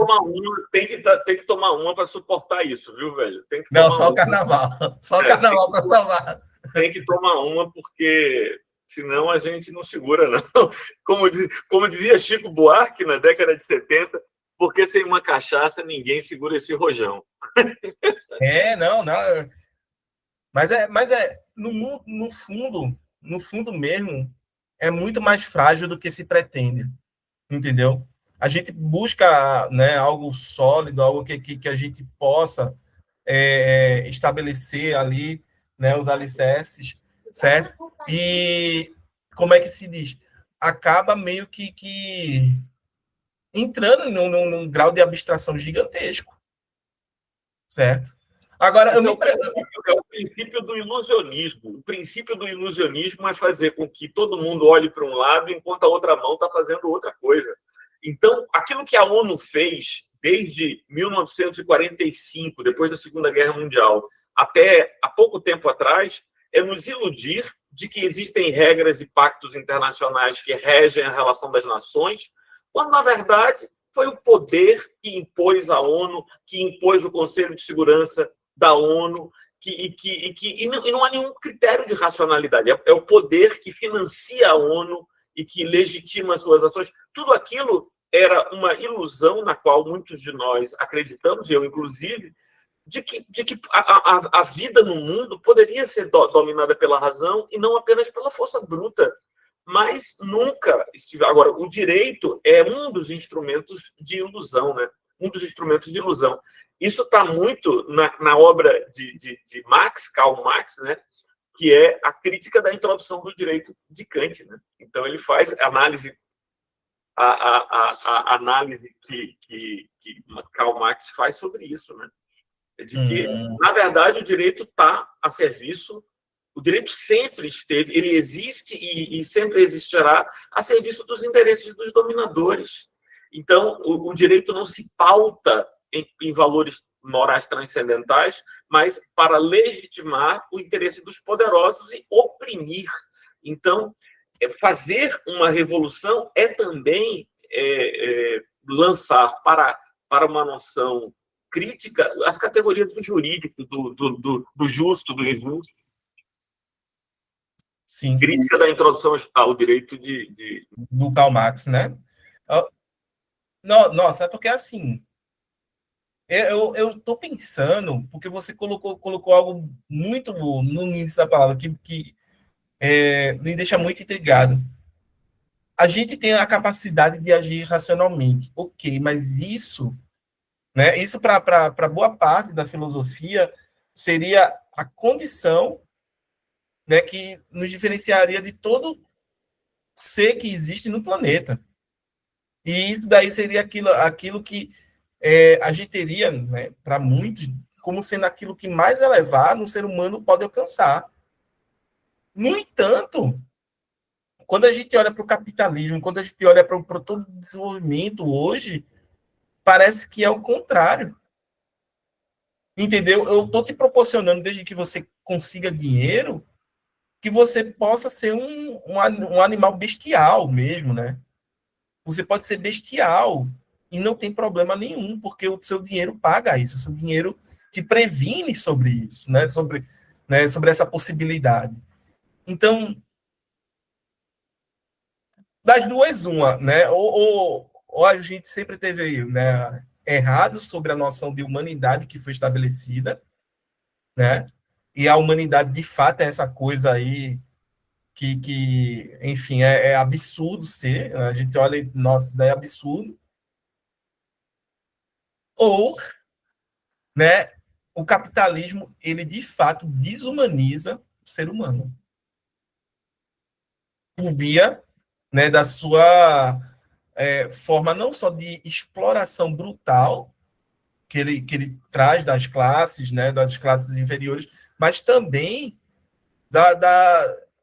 Tem que tomar uma para suportar isso, viu, velho? Tem que não, só o carnaval. Só o carnaval para salvar. Tem que tomar uma, porque senão a gente não segura, não. Como dizia Chico Buarque na década de 70, porque sem uma cachaça ninguém segura esse rojão. Não. Mas no fundo mesmo, é muito mais frágil do que se pretende, entendeu? A gente busca, né, algo sólido, algo que a gente possa estabelecer ali, né, os alicerces, certo? E como é que se diz? Acaba meio que entrando num grau de abstração gigantesco, certo? Agora, é o princípio do ilusionismo. O princípio do ilusionismo é fazer com que todo mundo olhe para um lado enquanto a outra mão está fazendo outra coisa. Então, aquilo que a ONU fez desde 1945, depois da Segunda Guerra Mundial, até há pouco tempo atrás, é nos iludir de que existem regras e pactos internacionais que regem a relação das nações, quando, na verdade, foi o poder que impôs a ONU, que impôs o Conselho de Segurança da ONU, e não há nenhum critério de racionalidade. É o poder que financia a ONU e que legitima as suas ações. Tudo aquilo era uma ilusão na qual muitos de nós acreditamos, eu inclusive, de que a vida no mundo poderia ser dominada pela razão e não apenas pela força bruta. Mas nunca estive. Agora, o direito é um dos instrumentos de ilusão, né? Um dos instrumentos de ilusão. Isso está muito na obra de Karl Marx, né? Que é a crítica da introdução do direito de Kant, né? Então ele faz a análise que Karl Marx faz sobre isso, né? De que, na verdade, o direito está a serviço. O direito sempre esteve, ele existe e sempre existirá a serviço dos interesses dos dominadores. Então, o direito não se pauta em valores morais transcendentais, mas para legitimar o interesse dos poderosos e oprimir. Então, fazer uma revolução é também lançar para uma noção crítica as categorias do jurídico, do justo, do injusto. Sim. Crítica da introdução ao direito do Karl Marx, né? Nossa, é porque assim, eu estou pensando, porque você colocou algo muito no início da palavra que me deixa muito intrigado. A gente tem a capacidade de agir racionalmente, ok, mas isso, né? Isso para boa parte da filosofia seria a condição, né, que nos diferenciaria de todo ser que existe no planeta. E isso daí seria aquilo que a gente teria, né, para muitos, como sendo aquilo que mais elevado um ser humano pode alcançar. No entanto, quando a gente olha para o capitalismo, quando a gente olha para todo o desenvolvimento hoje, parece que é o contrário. Entendeu? Eu estou te proporcionando, desde que você consiga dinheiro, que você possa ser um animal bestial mesmo, né? Você pode ser bestial e não tem problema nenhum, porque o seu dinheiro paga isso, o seu dinheiro te previne sobre isso, né? Sobre essa possibilidade. Então, das duas, uma, né? Ou a gente sempre teve, né, errado sobre a noção de humanidade que foi estabelecida, né? E a humanidade, de fato, é essa coisa aí que enfim, é absurdo ser. A gente olha, nossa, isso daí é absurdo. Ou, né, o capitalismo, ele, de fato, desumaniza o ser humano. Por via, né, da sua forma não só de exploração brutal, que ele traz das classes, né, das classes inferiores, mas também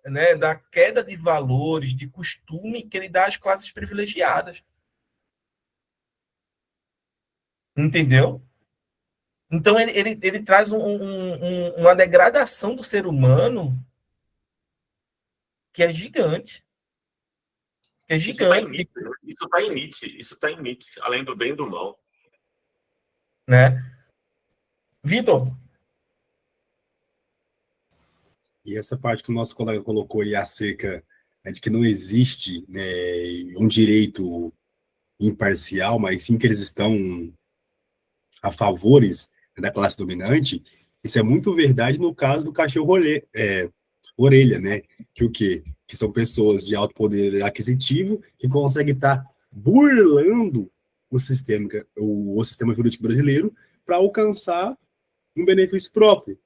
né, da queda de valores, de costume que ele dá às classes privilegiadas. Entendeu? Então, ele traz uma degradação do ser humano que é gigante. Que é gigante. Isso está em Nietzsche. Isso está em Nietzsche, além do bem e do mal. Né? Vitor? E essa parte que o nosso colega colocou aí acerca, né, de que não existe, né, um direito imparcial, mas sim que eles estão a favores da classe dominante, isso é muito verdade no caso do cachorro orelha, né? Que o quê? Que são pessoas de alto poder aquisitivo que conseguem estar burlando o sistema jurídico brasileiro para alcançar um benefício próprio.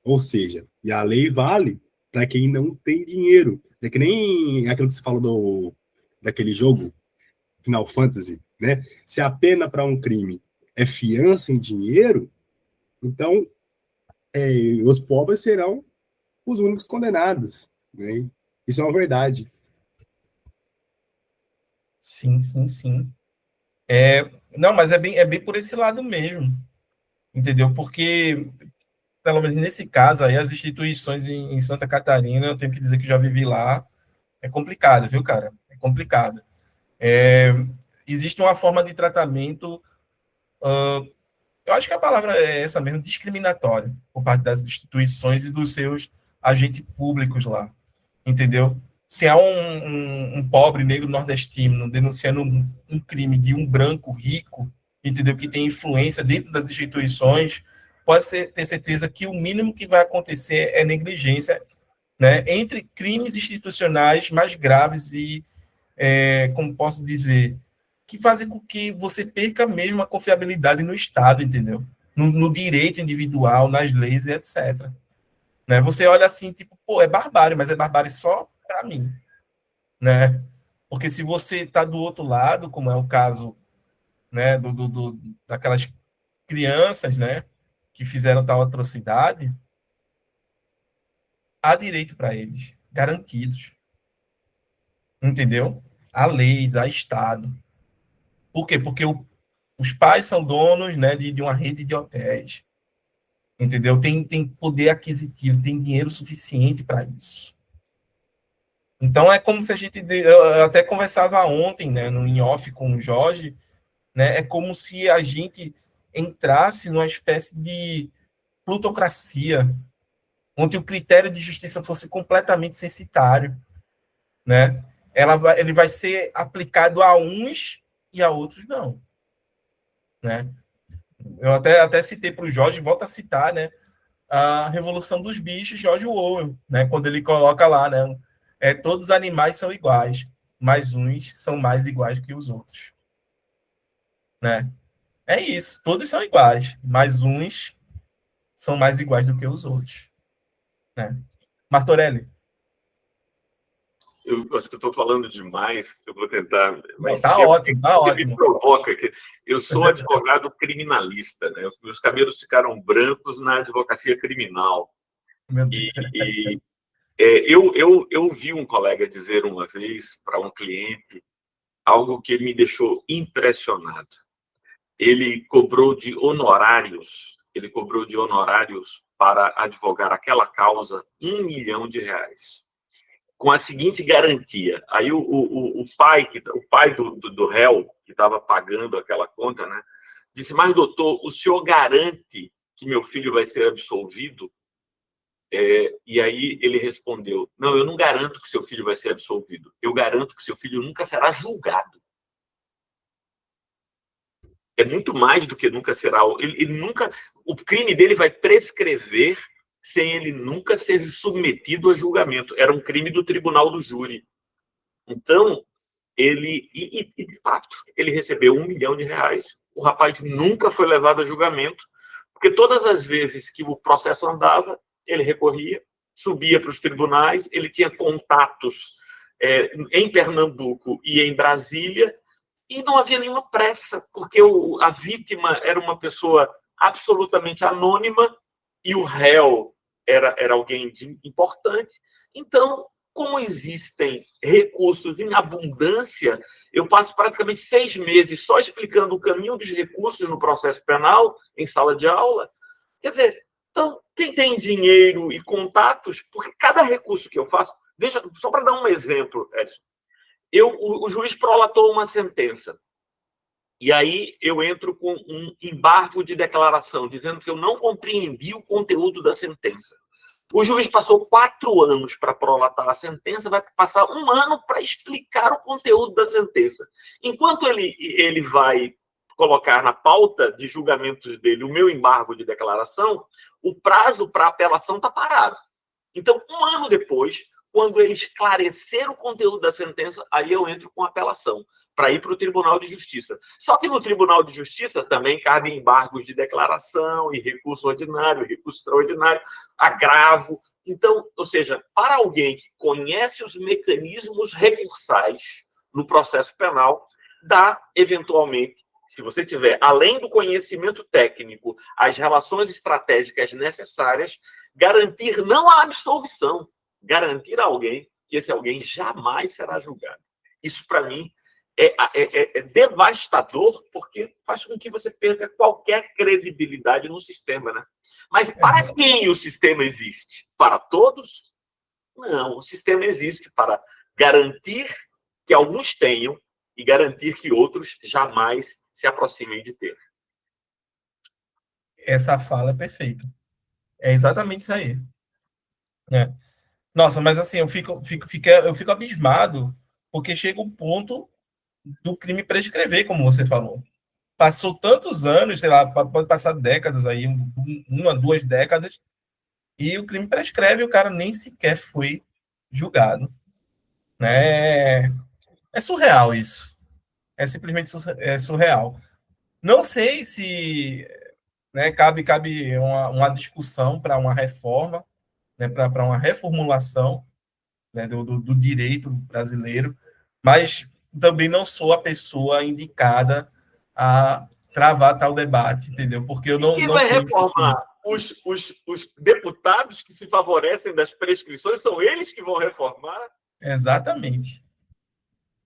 Ou seja, e a lei vale para quem não tem dinheiro. É que nem aquilo que você falou daquele jogo, Final Fantasy, né? Se a pena para um crime é fiança em dinheiro, então os pobres serão os únicos condenados. Né? Isso é uma verdade. Sim, sim, sim. Não, mas é bem por esse lado mesmo. Entendeu? Porque, pelo menos nesse caso aí, as instituições em Santa Catarina, eu tenho que dizer que já vivi lá, é complicado, viu, cara? É complicado. Existe uma forma de tratamento, eu acho que a palavra é essa mesmo, discriminatória, por parte das instituições e dos seus agentes públicos lá, entendeu? Se há um pobre negro nordestino denunciando um crime de um branco rico, entendeu? Que tem influência dentro das instituições, pode ter certeza que o mínimo que vai acontecer é negligência, né? Entre crimes institucionais mais graves e, como posso dizer, que fazem com que você perca mesmo a confiabilidade no Estado, entendeu? No direito individual, nas leis e etc. Né? Você olha assim, tipo, pô, é barbárie, mas é barbárie só para mim, né? Porque se você está do outro lado, como é o caso, né, daquelas crianças, né, que fizeram tal atrocidade, há direito para eles, garantidos, entendeu? Há leis, há Estado. Por quê? Porque os pais são donos, né, de uma rede de hotéis, entendeu? Tem poder aquisitivo, tem dinheiro suficiente para isso. Então, é como se a gente... Eu até conversava ontem, né, no in off com o Jorge, né, é como se a gente entrasse numa espécie de plutocracia, onde o critério de justiça fosse completamente censitário, né? Ele vai ser aplicado a uns e a outros não, né? Eu até citei para o Jorge, volto a citar, né, a Revolução dos Bichos, George Orwell, né, quando ele coloca lá, né, todos os animais são iguais, mas uns são mais iguais que os outros, né? É isso, todos são iguais, mas uns são mais iguais do que os outros, né? Martorelli. Eu acho que eu estou falando demais, eu vou tentar... Mas tá ótimo, tá você ótimo. me provoca. Eu sou advogado criminalista, né? Meus cabelos ficaram brancos na advocacia criminal. Eu vi um colega dizer uma vez para um cliente algo que me deixou impressionado. Ele cobrou de honorários para advogar aquela causa R$1 milhão, com a seguinte garantia. Aí o pai do réu, que estava pagando aquela conta, né, disse: mas, doutor, o senhor garante que meu filho vai ser absolvido? E aí ele respondeu: não, eu não garanto que seu filho vai ser absolvido, eu garanto que seu filho nunca será julgado. É muito mais do que nunca será. O crime dele vai prescrever sem ele nunca ser submetido a julgamento. Era um crime do tribunal do júri. Então, de fato, ele recebeu R$1 milhão. O rapaz nunca foi levado a julgamento, porque todas as vezes que o processo andava, ele recorria, subia para os tribunais, ele tinha contatos em Pernambuco e em Brasília, E não havia nenhuma pressa, porque a vítima era uma pessoa absolutamente anônima e o réu era alguém importante. Então, como existem recursos em abundância, eu passo praticamente 6 meses só explicando o caminho dos recursos no processo penal, em sala de aula. Quer dizer, então, quem tem dinheiro e contatos, porque cada recurso que eu faço... Veja, só para dar um exemplo, Edson. O juiz prolatou uma sentença. E aí eu entro com um embargo de declaração, dizendo que eu não compreendi o conteúdo da sentença. O juiz passou 4 anos para prolatar a sentença, vai passar 1 ano para explicar o conteúdo da sentença. Enquanto ele vai colocar na pauta de julgamento dele o meu embargo de declaração, o prazo para apelação está parado. Então, 1 ano depois, quando ele esclarecer o conteúdo da sentença, aí eu entro com apelação, para ir para o Tribunal de Justiça. Só que no Tribunal de Justiça também cabem embargos de declaração, e recurso ordinário, recurso extraordinário, agravo. Então, ou seja, para alguém que conhece os mecanismos recursais no processo penal, dá, eventualmente, se você tiver, além do conhecimento técnico, as relações estratégicas necessárias, garantir não a absolvição, garantir a alguém que esse alguém jamais será julgado. Isso, para mim, é devastador, porque faz com que você perca qualquer credibilidade no sistema, né? Mas para quem o sistema existe? Para todos? Não, o sistema existe para garantir que alguns tenham e garantir que outros jamais se aproximem de ter. Essa fala é perfeita. É exatamente isso aí. É. Nossa, mas assim, eu fico abismado, porque chega um ponto do crime prescrever, como você falou. Passou tantos anos, sei lá, pode passar décadas aí, 1, 2 décadas, e o crime prescreve e o cara nem sequer foi julgado. Né? É surreal isso. É simplesmente surreal. Não sei se, né, cabe uma discussão para uma reforma, né, para uma reformulação, né, do direito brasileiro, mas também não sou a pessoa indicada a travar tal debate, entendeu? Porque eu Quem não vai tenho... reformar? Os deputados que se favorecem das prescrições são eles que vão reformar? Exatamente.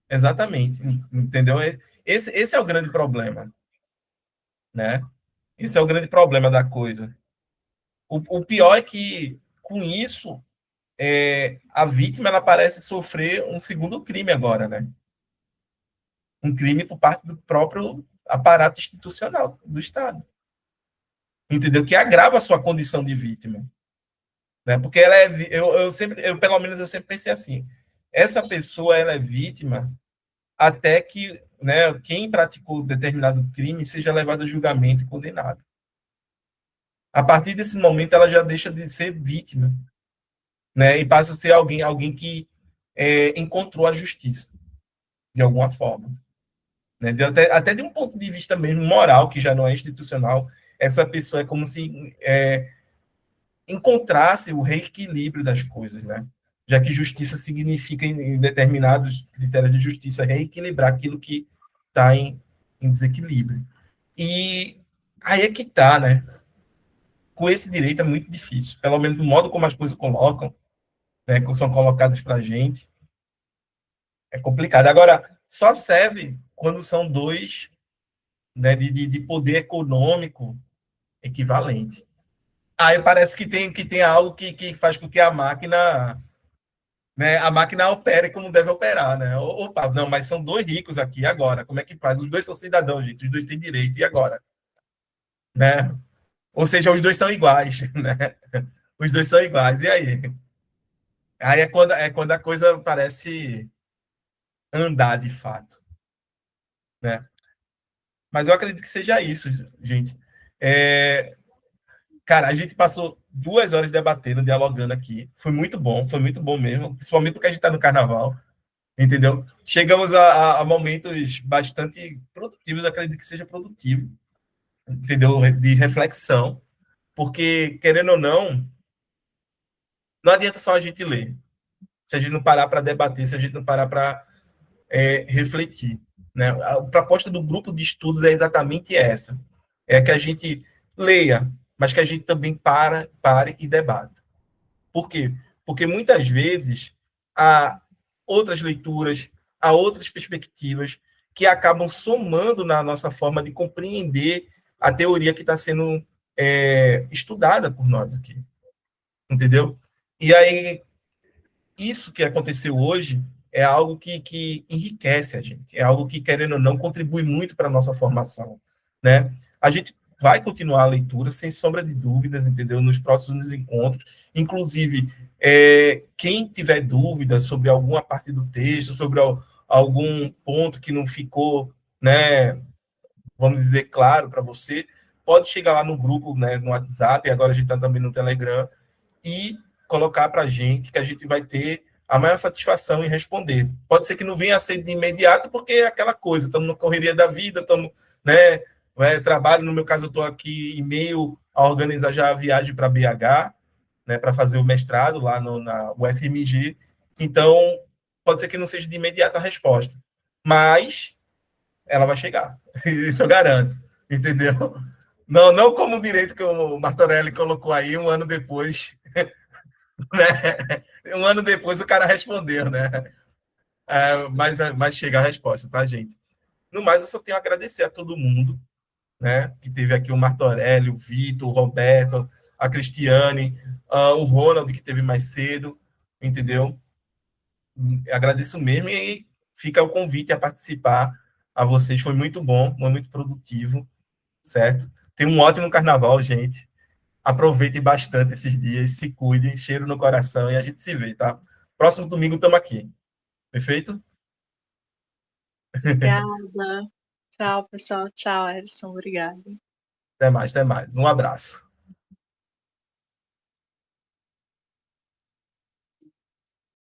Exatamente. Entendeu? Esse é o grande problema, né? Esse é o grande problema da coisa. O pior é que, com isso, a vítima ela parece sofrer um segundo crime agora, né? Um crime por parte do próprio aparato institucional do Estado. Entendeu? Que agrava a sua condição de vítima. Né? Porque ela pelo menos, eu sempre pensei assim, essa pessoa ela é vítima até que, né, quem praticou determinado crime seja levado a julgamento e condenado. A partir desse momento, ela já deixa de ser vítima, né, e passa a ser alguém que encontrou a justiça, de alguma forma. Né? Até de um ponto de vista mesmo moral, que já não é institucional, essa pessoa é como se encontrasse o reequilíbrio das coisas, né? Já que justiça significa, em determinados critérios de justiça, reequilibrar aquilo que está em desequilíbrio. E aí é que está, né? Com esse direito é muito difícil, pelo menos do modo como as coisas colocam, né, que são colocadas para a gente, é complicado. Agora, só serve quando são dois, né, de poder econômico equivalente. Aí parece que tem algo que faz com que a máquina, né, a máquina opere como deve operar, né? Opa, não, mas são 2 ricos aqui, agora? Como é que faz? Os 2 são cidadãos, gente, os 2 têm direito, e agora? Né? Ou seja, os 2 são iguais, né? Os 2 são iguais, e aí? Aí é quando a coisa parece andar de fato, né? Mas eu acredito que seja isso, gente. Cara, a gente passou 2 horas debatendo, dialogando aqui. Foi muito bom mesmo, principalmente porque a gente está no carnaval, entendeu? Chegamos a momentos bastante produtivos, acredito que seja produtivo, entendeu? De reflexão, porque, querendo ou não adianta só a gente ler, se a gente não parar para debater, se a gente não parar para refletir. né? A proposta do grupo de estudos é exatamente essa. É que a gente leia, mas que a gente também pare e debata. Por quê? Porque muitas vezes há outras leituras, há outras perspectivas que acabam somando na nossa forma de compreender a teoria que está sendo estudada por nós aqui. Entendeu? E aí, isso que aconteceu hoje é algo que enriquece a gente, é algo que, querendo ou não, contribui muito para a nossa formação, né? A gente vai continuar a leitura, sem sombra de dúvidas, entendeu? Nos próximos encontros. Inclusive, quem tiver dúvidas sobre alguma parte do texto, sobre algum ponto que não ficou, né, vamos dizer, claro para você, pode chegar lá no grupo, né, no WhatsApp, e agora a gente está também no Telegram, e colocar para a gente, que a gente vai ter a maior satisfação em responder. Pode ser que não venha a ser de imediato, porque é aquela coisa, estamos na correria da vida, estamos, né, trabalho, no meu caso, eu estou aqui em meio a organizar já a viagem para BH, né, para fazer o mestrado lá na UFMG, então pode ser que não seja de imediato a resposta, mas ela vai chegar, isso eu garanto, entendeu? Não como o direito que o Martorelli colocou aí 1 ano depois, né? 1 ano depois o cara respondeu, né? Mas chega a resposta, tá, gente? No mais, eu só tenho a agradecer a todo mundo, né? Que teve aqui o Martorelli, o Vitor, o Roberto, a Cristiane, o Ronald, que teve mais cedo, entendeu? Agradeço mesmo e fica o convite a participar a vocês. Foi muito bom, foi muito produtivo, certo? Tenha um ótimo carnaval, gente. Aproveitem bastante esses dias, se cuidem, cheiro no coração e a gente se vê, tá? Próximo domingo estamos aqui. Perfeito? Obrigada. Tchau, pessoal. Tchau, Edson. Obrigada. Até mais, até mais. Um abraço.